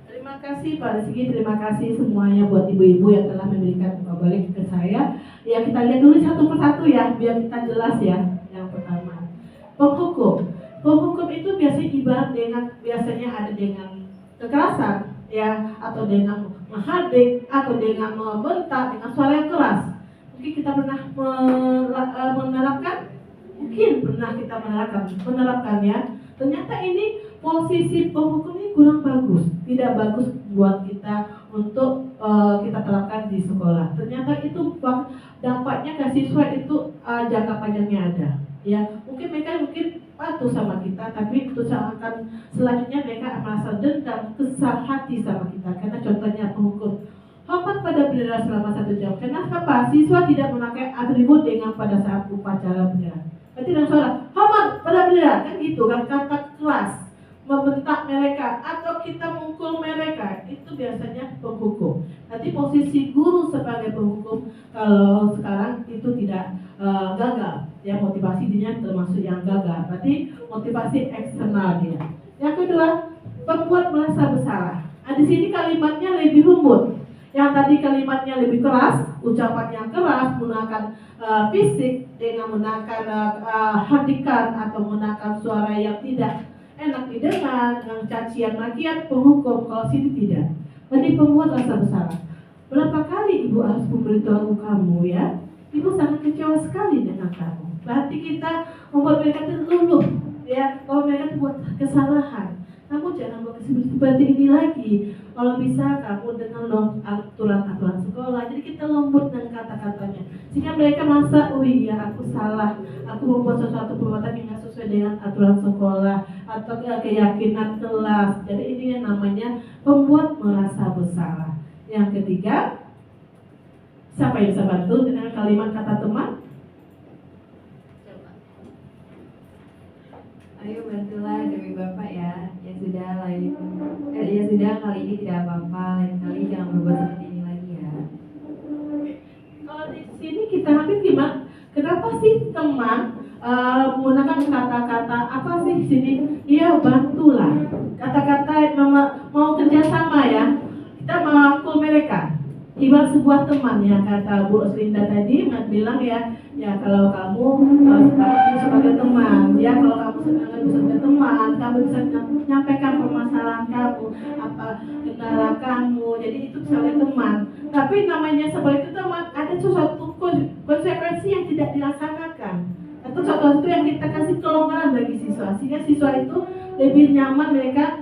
Terima kasih Pak Rizky, terima kasih semuanya buat ibu-ibu yang telah memberikan balik ke saya. Ya kita lihat dulu satu persatu ya, biar kita jelas ya. Yang pertama, penghukum. Penghukum itu biasanya ada dengan kekerasan, ya, atau dengan menghardik, atau dengan membentak, dengan suara yang keras. Mungkin kita pernah menerapkan, mungkin pernah kita menerapkannya. Ternyata ini posisi penghukum ini kurang bagus, tidak bagus buat kita untuk kita terapkan di sekolah. Ternyata itu dampaknya ke siswa itu jangka panjangnya ada. Ya, mungkin mereka patuh sama kita, tapi akan selanjutnya mereka merasa dendam, kesal hati sama kita. Karena contohnya penghukum, hormat pada bendera selama 1 jam. Kenapa? Siswa tidak memakai atribut dengan pada saat upacara bendera. Berarti dengan suara, hormat pada bendera, kan gitu kan, kata keras, membentak mereka, atau kita mukul mereka, itu biasanya penghukum. Nanti posisi guru sebagai penghukum, kalau sekarang itu tidak gagal, ya motivasi dia termasuk yang gagal. Berarti motivasi eksternal dia. Yang kedua, membuat merasa bersalah. Di sini kalimatnya lebih lembut. Yang tadi kalimatnya lebih keras, ucapannya keras, menggunakan fisik dengan menggunakan hadikan atau menggunakan suara yang tidak enak didengar, dengan cacian makian, penghukum. Kalau sini tidak. Jadi pembuat rasa bersalah. Berapa kali ibu harus memberitahu kamu ya? Ibu sangat kecewa sekali dengan kamu. Berarti kita membuat mereka terluluh ya, kalau mereka buat kesalahan. Kamu jangan buat seperti ini lagi. Kalau bisa kamu dengan aturan-aturan sekolah. Jadi kita lembut dengan kata-katanya, sehingga mereka merasa, oh iya aku salah, aku membuat sesuatu perbuatan yang tidak sesuai dengan aturan sekolah atau keyakinan kelas. Jadi ini yang namanya membuat merasa bersalah. Yang ketiga, siapa yang bisa bantu dengan kalimat kata teman? Ayo bantulah demi Bapak ya. Ya sudah ya sudah, kali ini tidak apa-apa, lain kali jangan berbuat seperti ini lagi ya. Kalau di sini kita hampir gimana? Kenapa sih teman menggunakan kata-kata apa sih di sini? Iya bantulah. Kata-kata mau kerjasama ya. Kita merangkul mereka. Ibarat sebuah teman ya, kata Bu Oslinda tadi bilang ya kalau kamu sebagai teman ya, kalau kamu sebagai teman, kamu bisa menyampaikan permasalahan kamu, apa kendala kamu, jadi itu sebagai teman. Tapi namanya sebagai teman ada sesuatu konsekuensi yang tidak dilaksanakan, atau sesuatu yang kita kasih kelonggaran bagi siswa, sehingga siswa itu lebih nyaman, mereka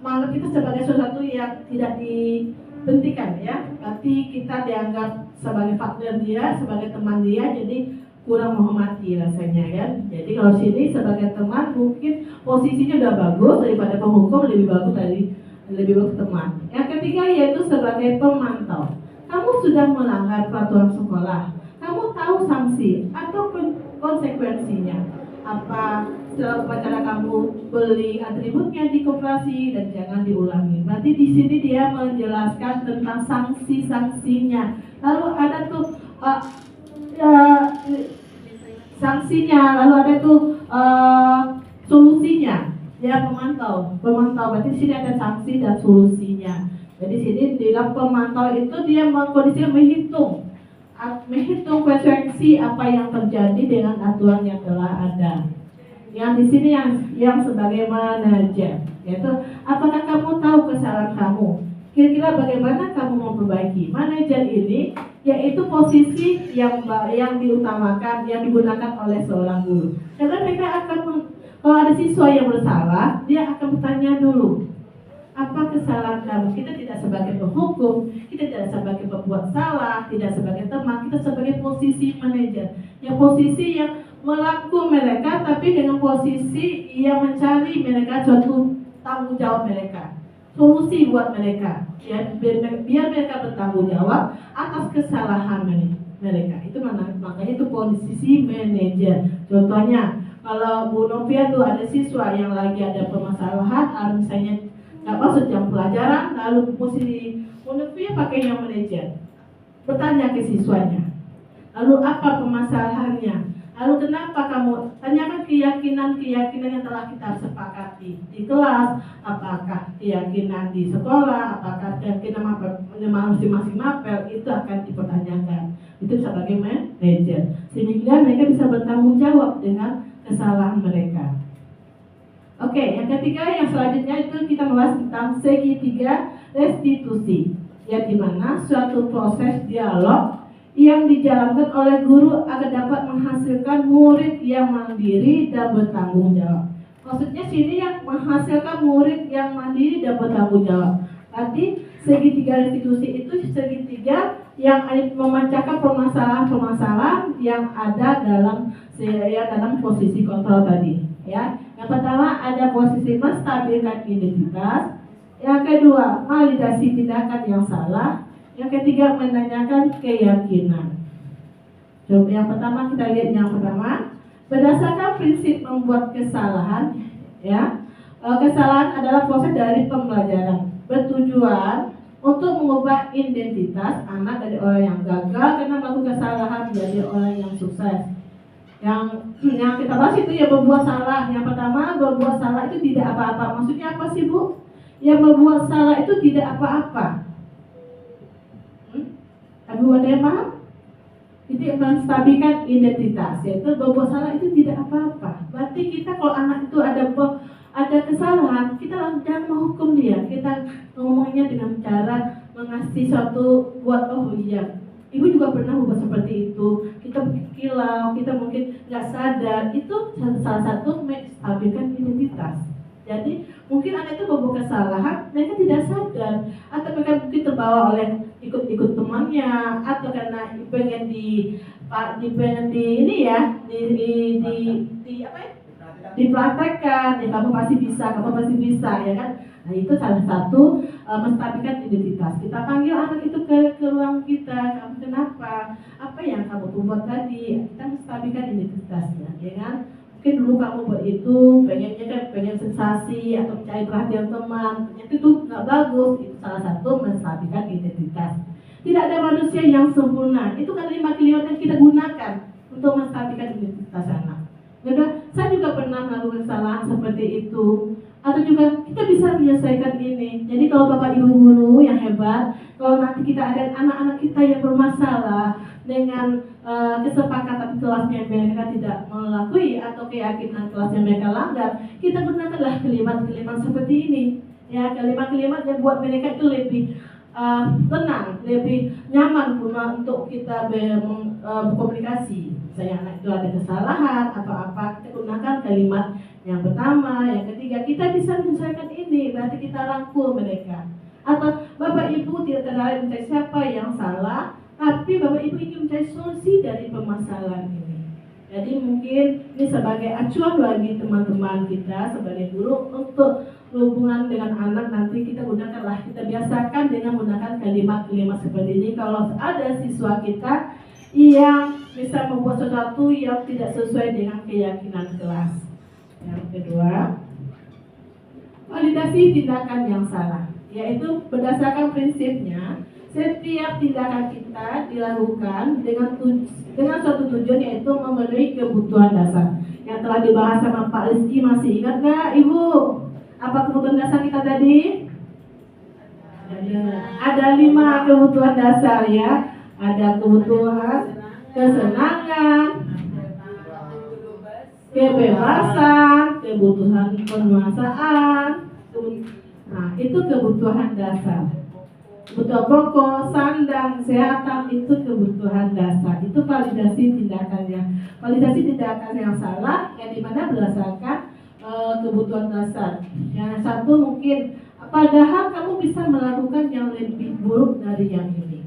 menganggap kita sebagai sesuatu yang tidak dihentikan ya. Berarti kita dianggap sebagai partner dia, sebagai teman dia, jadi kurang menghormati rasanya kan. Jadi kalau sini sebagai teman mungkin posisinya udah bagus daripada penghukum, lebih bagus teman. Yang ketiga yaitu sebagai pemantau. Kamu sudah melanggar peraturan sekolah, kamu tahu sanksi atau konsekuensinya. Apa setelah upacara kamu beli atributnya di koperasi dan jangan diulangi. Berarti di sini dia menjelaskan tentang sanksi-sanksinya. Lalu ada tuh sanksinya, lalu ada tuh solusinya. Ya pemantau. Berarti di sini ada sanksi dan solusinya. Jadi di sini di dalam pemantau itu dia mengkondisikan menghitung konsekuensi apa yang terjadi dengan aturan yang telah ada. Yang di sini yang sebagai manajer, yaitu apakah kamu tahu kesalahan kamu? Kira-kira bagaimana kamu memperbaiki? Manajer ini yaitu posisi yang diutamakan, yang digunakan oleh seorang guru. Karena mereka akan kalau ada siswa yang bersalah, dia akan bertanya dulu, apa kesalahan kamu? Kita tidak sebagai penghukum, kita tidak sebagai pembuat salah, tidak sebagai teman, kita sebagai posisi manajer. Yang posisi yang merangkul mereka, tapi dengan posisi yang mencari mereka suatu tanggung jawab mereka, solusi buat mereka, ya, biar mereka bertanggung jawab atas kesalahan mereka. Itu makanya itu posisi manajer. Contohnya, kalau Bu Novia tuh ada siswa yang lagi ada permasalahan, misalnya nggak masuk jam pelajaran, lalu posisi Bu Novia pakai yang manajer, bertanya ke siswanya, lalu apa permasalahannya? Lalu kenapa kamu tanyakan keyakinan yang telah kita sepakati di kelas, apakah keyakinan di sekolah, apakah keyakinan masing-masing mapel, itu akan dipertanyakan. Itu sebagai manajer, sehingga mereka bisa bertanggung jawab dengan kesalahan mereka. Oke, yang ketiga, yang selanjutnya itu kita membahas tentang segitiga restitusi, yang dimana suatu proses dialog yang dijalankan oleh guru agar dapat menghasilkan murid yang mandiri dan bertanggung jawab. Maksudnya sini yang menghasilkan murid yang mandiri dan bertanggung jawab. Berarti segitiga restitusi itu segitiga yang memecahkan permasalahan-permasalahan yang ada dalam posisi kontrol tadi. Ya, yang pertama ada posisi menstabilkan identitas. Yang kedua, validasi tindakan yang salah. Yang ketiga menanyakan keyakinan. Coba yang pertama kita lihat yang pertama, berdasarkan prinsip membuat kesalahan, ya, kesalahan adalah proses dari pembelajaran bertujuan untuk mengubah identitas anak dari orang yang gagal karena melakukan kesalahan menjadi orang yang sukses. Yang kita bahas itu ya berbuat salah. Yang pertama, berbuat salah itu tidak apa-apa. Maksudnya apa sih, Bu? Yang berbuat salah itu tidak apa-apa. Abu ada yang paham? Itu yang menstabilkan identitas, yaitu berbuat salah itu tidak apa-apa. Berarti kita kalau anak itu ada kesalahan, kita jangan menghukum dia. Kita ngomongnya dengan cara mengasih suatu buat, oh iya, ibu juga pernah buat seperti itu. Kita kilau, kita mungkin nggak sadar. Itu salah satu menstabilkan identitas. Jadi mungkin anak itu berbuat kesalahan, mereka tidak sadar, atau mereka mungkin terbawa oleh ikut-ikut temannya, atau karena pengen dipraktekkan, ya kamu pasti bisa, ya kan? Nah itu salah satu menstabilkan identitas. Kita panggil anak itu ke ruang kita, kamu kenapa? Apa yang kamu buat tadi? Kita menstabilkan identitasnya, ya kan? Mungkin dulu kamu buat itu, pengen sensasi atau mencari perhatian teman, ternyata itu nggak bagus. Itu salah satu menstabilkan identitas. Tidak ada manusia yang sempurna. Itu kalimat-kalimat yang kita gunakan untuk menstabilkan identitas anak. Jadi, saya juga pernah melakukan kesalahan seperti itu. Atau juga kita bisa menyelesaikan ini. Jadi kalau Bapak Ibu guru yang hebat, kalau nanti kita ada anak-anak kita yang bermasalah dengan kesepakatan kelasnya mereka tidak melalui atau keyakinan kelasnya mereka langgar, kita gunakanlah kalimat-kalimat seperti ini. Ya, kalimat-kalimat yang buat mereka itu lebih tenang, lebih nyaman pula untuk kita berkomunikasi. Misalnya anak itu ada kesalahan atau apa, kita gunakan kalimat yang pertama, yang ketiga, kita bisa menyelesaikan ini, berarti kita rangkul mereka. Atau Bapak Ibu tidak tertarik mencari siapa yang salah, tapi Bapak Ibu ingin mencari solusi dari permasalahan ini. Jadi mungkin ini sebagai acuan bagi teman-teman kita sebagai guru untuk hubungan dengan anak, nanti kita gunakanlah, kita biasakan dengan menggunakan kalimat-kalimat seperti ini. Kalau ada siswa kita yang bisa membuat sesuatu yang tidak sesuai dengan keyakinan kelas. Yang kedua, validasi tindakan yang salah, yaitu berdasarkan prinsipnya setiap tindakan kita dilakukan dengan suatu tujuan, yaitu memenuhi kebutuhan dasar. Yang telah dibahas sama Pak Rizky, masih ingat nggak Ibu? Apa kebutuhan dasar kita tadi? Ada 5 kebutuhan dasar ya. Ada kebutuhan kesenangan, kebebasan, kebutuhan penguasaan. Nah, itu kebutuhan dasar. Kebutuhan pokok, sandang, kesehatan, itu kebutuhan dasar. Itu validasi tindakannya. Validasi tindakan yang salah, yang dimana berdasarkan kebutuhan dasar. Yang satu mungkin, padahal kamu bisa melakukan yang lebih buruk dari yang ini.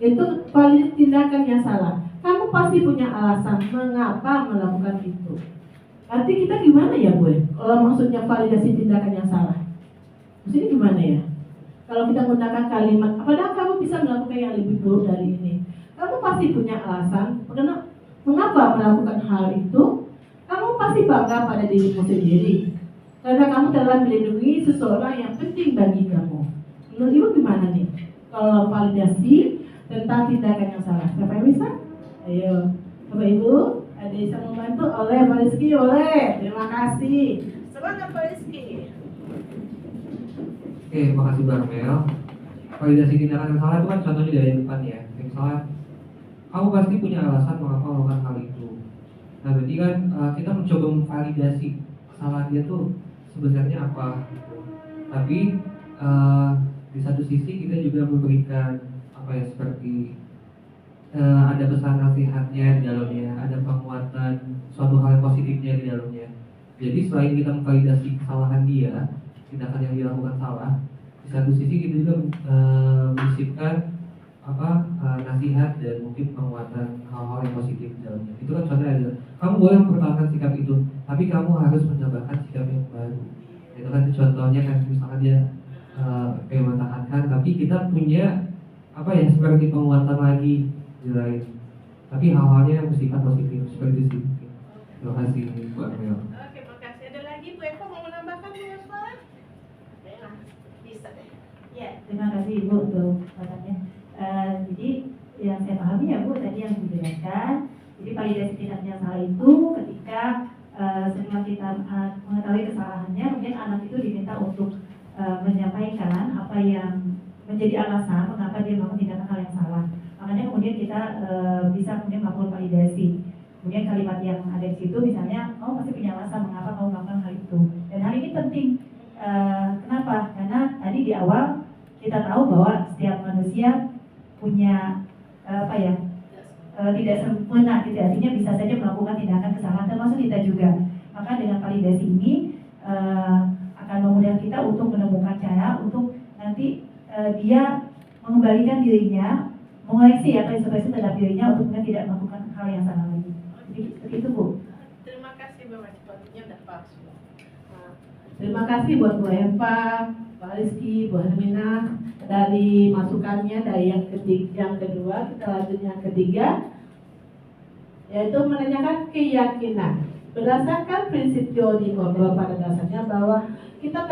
Itu validasi tindakan yang salah. Kamu pasti punya alasan mengapa melakukan itu. Nanti kita gimana ya, Bu? Kalau maksudnya validasi tindakan yang salah, maksudnya gimana ya? Kalau kita menggunakan kalimat, padahal kamu bisa melakukan yang lebih buruk dari ini. Kamu pasti punya alasan mengapa melakukan hal itu. Kamu pasti bangga pada dirimu sendiri, karena kamu telah melindungi seseorang yang penting bagi kamu. Menurut Ibu gimana nih? Kalau validasi tentang tindakan yang salah, siapa yang bisa? Ayo, Bapak Ibu, ada yang bisa membantu? Oleh Pak Rizky, oleh. Terima kasih. Semangat Pak Rizky. Oke, makasih Barmel. Validasi tindakan yang salah itu kan contohnya dari depan ya. Misalnya, kamu pasti punya alasan mengapa melakukan hal itu. Nah, berarti kan kita mencoba memvalidasi kesalahan dia tuh sebenarnya apa. Tapi di satu sisi kita juga memberikan apa ya, seperti ada pesan nasihatnya di dalamnya, ada penguatan suatu hal yang positifnya di dalamnya. Jadi selain kita memvalidasi kesalahan dia, tindakan yang dilakukan salah, di satu sisi kita juga menyisipkan nasihat dan mungkin penguatan hal-hal yang positif di dalamnya. Itu kan contohnya adalah kamu boleh mempertahankan sikap itu, tapi kamu harus menambahkan sikap yang baru. Itu kan contohnya kan, misalkan dia mempertahankan, tapi kita punya apa ya, seperti penguatan lagi di lain. Tapi hal-halnya yang bersifat positif seperti itu sih. Terima kasih Bu Armel. Oke, makasih. Ada lagi Bu Eva mau menambahkan Bu Eva? Ya, bisa deh. Ya. Terima kasih Ibu untuk pertanyaannya. Jadi yang saya pahami ya Bu tadi yang dijelaskan. Jadi validasi tindak salah itu ketika setelah kita mengetahui kesalahannya, kemudian anak itu diminta untuk menyampaikan apa yang menjadi alasan mengapa dia melakukan tindakan hal yang salah. Makanya kemudian kita bisa kemudian melakukan validasi. Kemudian kalimat yang ada di situ misalnya, kamu pasti punya alasan mengapa kamu melakukan hal itu. Dan hal ini penting. Kenapa? Karena tadi di awal kita tahu bahwa setiap manusia punya tidak sempurna, tidak artinya bisa saja melakukan tindakan kesalahan termasuk kita juga. Maka dengan validasi ini akan memudahkan kita untuk menemukan cara untuk nanti dia mengembalikan dirinya, mengoreksi atau introspeksi terhadap dirinya untuk kemudian tidak melakukan hal yang salah lagi. Jadi seperti itu Bu. Terima kasih Bu Eva. Udah pas. Terima kasih buat Bu Eva, Pak Rizky, Bu Hermina dari masukannya. Dari yang kedua, kita lanjut yang ketiga, yaitu menanyakan keyakinan. Berdasarkan prinsip Jody Condor pada dasarnya bahwa kita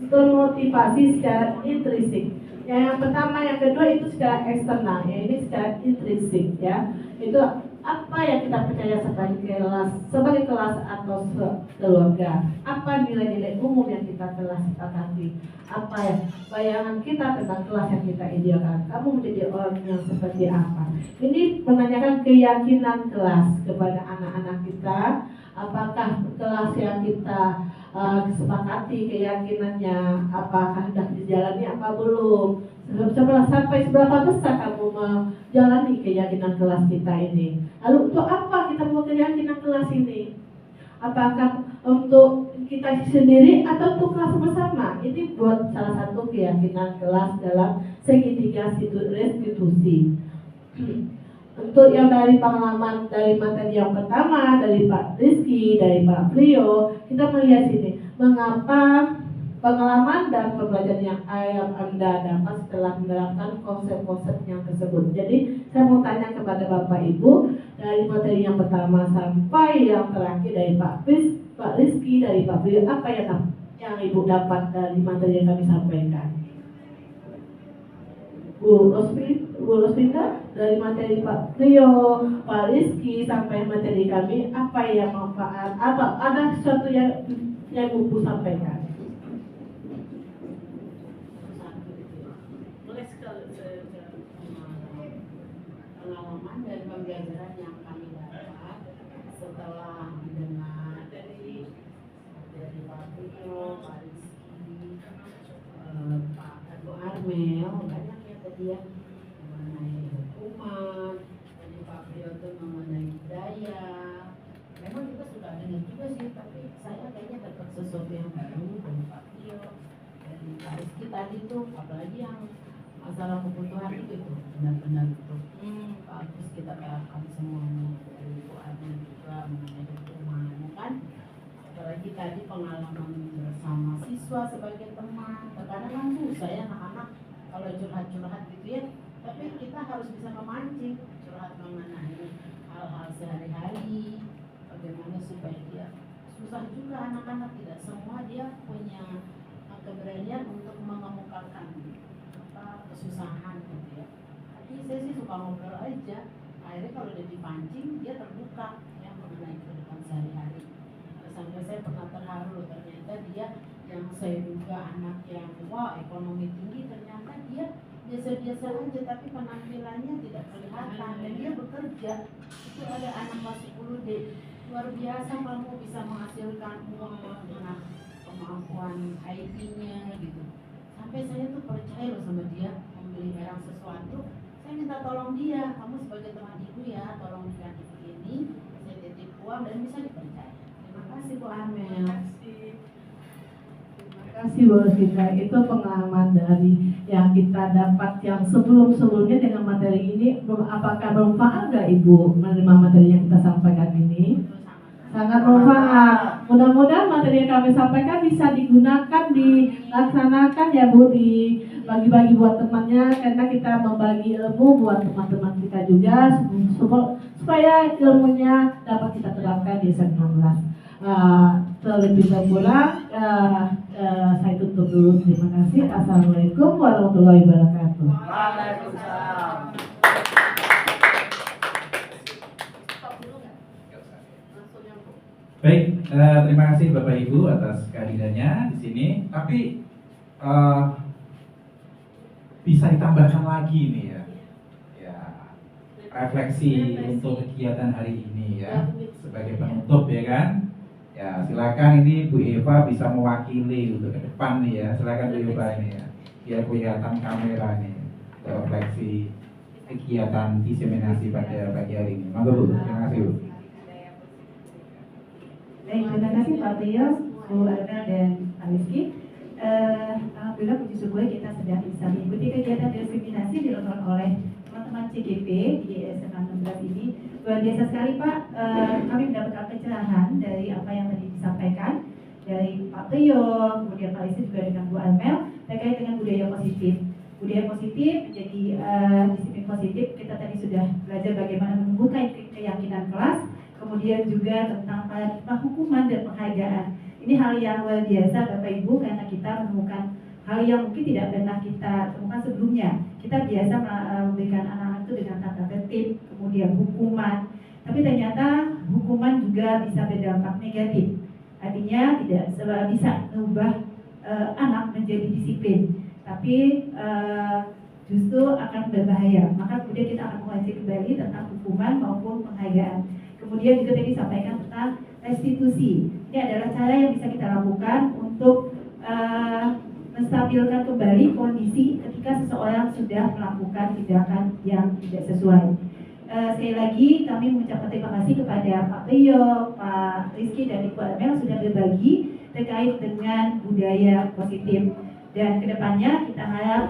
termotivasi secara intrinsik. Yang pertama, yang kedua itu secara eksternal, ya ini secara intrinsik ya. Itu apa yang kita percaya sebagai kelas atau keluarga, apa nilai-nilai umum yang kita telah sepakati, apa ya bayangan kita tentang kelas yang kita idealkan, kamu menjadi orang yang seperti apa. Ini menanyakan keyakinan kelas kepada anak-anak kita, apakah kelas yang kita sepakati keyakinannya apakah sudah dijalani apa belum, sampai seberapa besar kamu menjalani keyakinan kelas kita ini. Lalu untuk apa kita mau keyakinan kelas ini? Apakah untuk kita sendiri atau untuk kelas bersama? Ini buat salah satu keyakinan kelas dalam segitiga restitusi. Untuk yang dari pengalaman dari materi yang pertama dari Pak Rizky, dari Pak Frio, kita melihat sini mengapa pengalaman dan pembelajaran yang Anda dapat setelah menerapkan konsep-konsep yang tersebut. Jadi saya mau tanya kepada Bapak Ibu dari materi yang pertama sampai yang terakhir dari Pak Rizky, dari Pak Frio, apa yang Ibu dapat dari materi yang kami sampaikan? Bu Rospinda, dari materi Pak Rio, Pak Rizky sampai materi kami, apa yang manfaat? Apa ada sesuatu yang Ibu sampaikan? Boleh sekali pengalaman dan pembelajaran yang kami dapat setelah mendengar dari Pak Rio, Pak Rizky, Pak Armel, banyak ya tadi ya mengenai hukuman, tadi Pak Rio itu mengenai budaya. Memang kita sudah dengar juga sih, tapi saya kayaknya dapat sesuatu yang baru dari Pak Rio, dari Pak Rizky tadi tuh, apalagi yang masalah kebutuhan itu benar-benar itu bagus kita terapkan semuanya. Dari Bu Armel juga mengenai hukuman, kan? Apalagi tadi pengalaman bersama siswa sebagai teman. Terkadang kan susah ya anak-anak kalau curhat-curhat gitu ya, tapi kita harus bisa memancing curhat mengenai hal-hal sehari-hari, bagaimana supaya dia susah juga anak-anak, tidak semua dia punya keberanian untuk mengemukakan kesusahan gitu ya. Tapi saya sih suka ngobrol aja, akhirnya kalau dia dipancing dia terbuka ya mengenai kehidupan sehari-hari. Sampai saya pernah terharu, ternyata dia yang saya duga anak yang wah ekonomi tinggi, ternyata dia biasa-biasa aja tapi penampilannya tidak kelihatan dan dia bekerja. Itu ada anak kelas 10D, luar biasa kamu bisa menghasilkan uang dengan kemampuan IT-nya gitu. Sampai saya tuh percaya loh sama dia, membeli barang sesuatu, saya minta tolong dia, kamu sebagai teman ibu ya, tolong dikasih ini, saya titip uang dan bisa dipercaya. Terima kasih Bu Amel. Terima kasih Bu Rosinda. Itu pengalaman dari yang kita dapat yang sebelum-sebelumnya dengan materi ini. Apakah bermanfaat nggak Ibu menerima materi yang kita sampaikan ini? Sangat bermanfaat. Mudah-mudahan materi yang kami sampaikan bisa digunakan, dilaksanakan ya Bu di bagi-bagi buat temannya, karena kita membagi ilmu buat teman-teman kita juga supaya ilmunya dapat kita terapkan di S19. Terlebih dahulu saya tutup dulu. Terima kasih. Assalamualaikum warahmatullahi wabarakatuh. Waalaikumsalam. Baik, terima kasih Bapak Ibu atas kehadirannya di sini. Tapi bisa ditambahkan lagi nih ya, refleksi untuk kegiatan hari ini ya, sebagai penutup ya kan. Ya silakan ini Bu Eva bisa mewakili untuk ke depan nih ya. Silakan Bu Eva ini ya, biar kelihatan kamera nih, refleksi kegiatan diseminasi pada pagi hari ini. Monggo Bu, terima kasih Bu. Baik, terima kasih Pak Tio, Bu Arna dan Pak Rizky. Alhamdulillah puji syukur kita sedang bisa mengikuti kegiatan diseminasi dilakukan oleh teman-teman CGP di SMA 16 ini. Luar biasa sekali Pak, kami mendapatkan pencerahan dari apa yang tadi disampaikan dari Pak Tio, kemudian Pak Rizky juga dengan Bu Armel terkait dengan budaya positif. Budaya positif menjadi disiplin positif. Kita tadi sudah belajar bagaimana menumbuhkan keyakinan kelas, kemudian juga tentang paradigma hukuman dan penghargaan. Ini hal yang luar biasa Bapak Ibu, karena kita menemukan hal yang mungkin tidak pernah kita temukan sebelumnya. Kita biasa memberikan anak-anak itu dengan tata tertib, kemudian hukuman. Tapi ternyata hukuman juga bisa berdampak negatif. Artinya tidak bisa mengubah anak menjadi disiplin, tapi justru akan berbahaya. Maka kemudian kita akan mengaji kembali tentang hukuman maupun penghargaan. Kemudian juga tadi disampaikan tentang restitusi. Ini adalah cara yang bisa kita lakukan untuk menstabilkan kembali kondisi ketika seseorang sudah melakukan tindakan yang tidak sesuai. Sekali lagi kami mengucapkan terima kasih kepada Pak Tio, Pak Rizky dan Ibu Armel sudah berbagi terkait dengan budaya positif. Dan kedepannya kita harap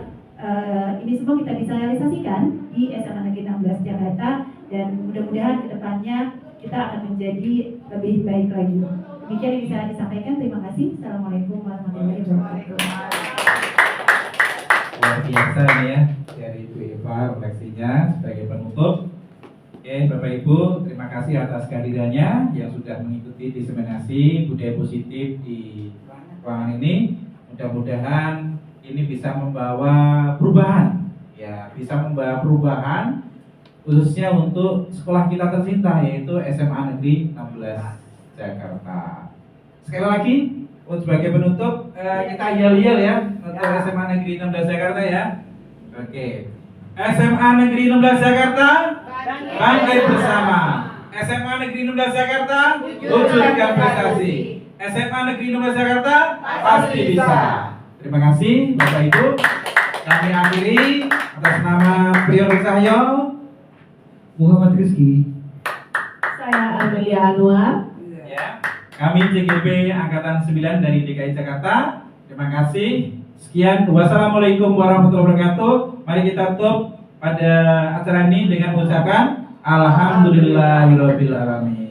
ini semua kita bisa realisasikan di SMA Negeri 16 Jakarta, dan mudah-mudahan kedepannya kita akan menjadi lebih baik lagi. Demikian yang bisa disampaikan. Terima kasih. Assalamualaikum warahmatullahi wabarakatuh. Luar biasa nih ya dari Bu Eva refleksinya sebagai penutup. Oke Bapak Ibu, terima kasih atas kehadirannya yang sudah mengikuti diseminasi budaya positif di ruangan ini. Mudah-mudahan ini bisa membawa perubahan, ya bisa membawa perubahan khususnya untuk sekolah kita tercinta, yaitu SMA Negeri 16 Jakarta. Sekali lagi sebagai penutup kita yel-yel ya untuk SMA Negeri 16 Jakarta ya. Oke, SMA Negeri 16 Jakarta bangkit bersama. SMA Negeri 16 Jakarta wujudkan prestasi. SMA Negeri 16 Jakarta pasti bisa. Terima kasih Bapak Ibu. Kami akhiri atas nama Priyo Cahyo, Muhammad Rizky, Saya Amelia Anwar. ya. Kami CGP Angkatan 9 dari DKI Jakarta. Terima kasih. Sekian. Wassalamualaikum warahmatullahi wabarakatuh. Mari kita tutup pada acara ini dengan mengucapkan Alhamdulillahirabbil alamin.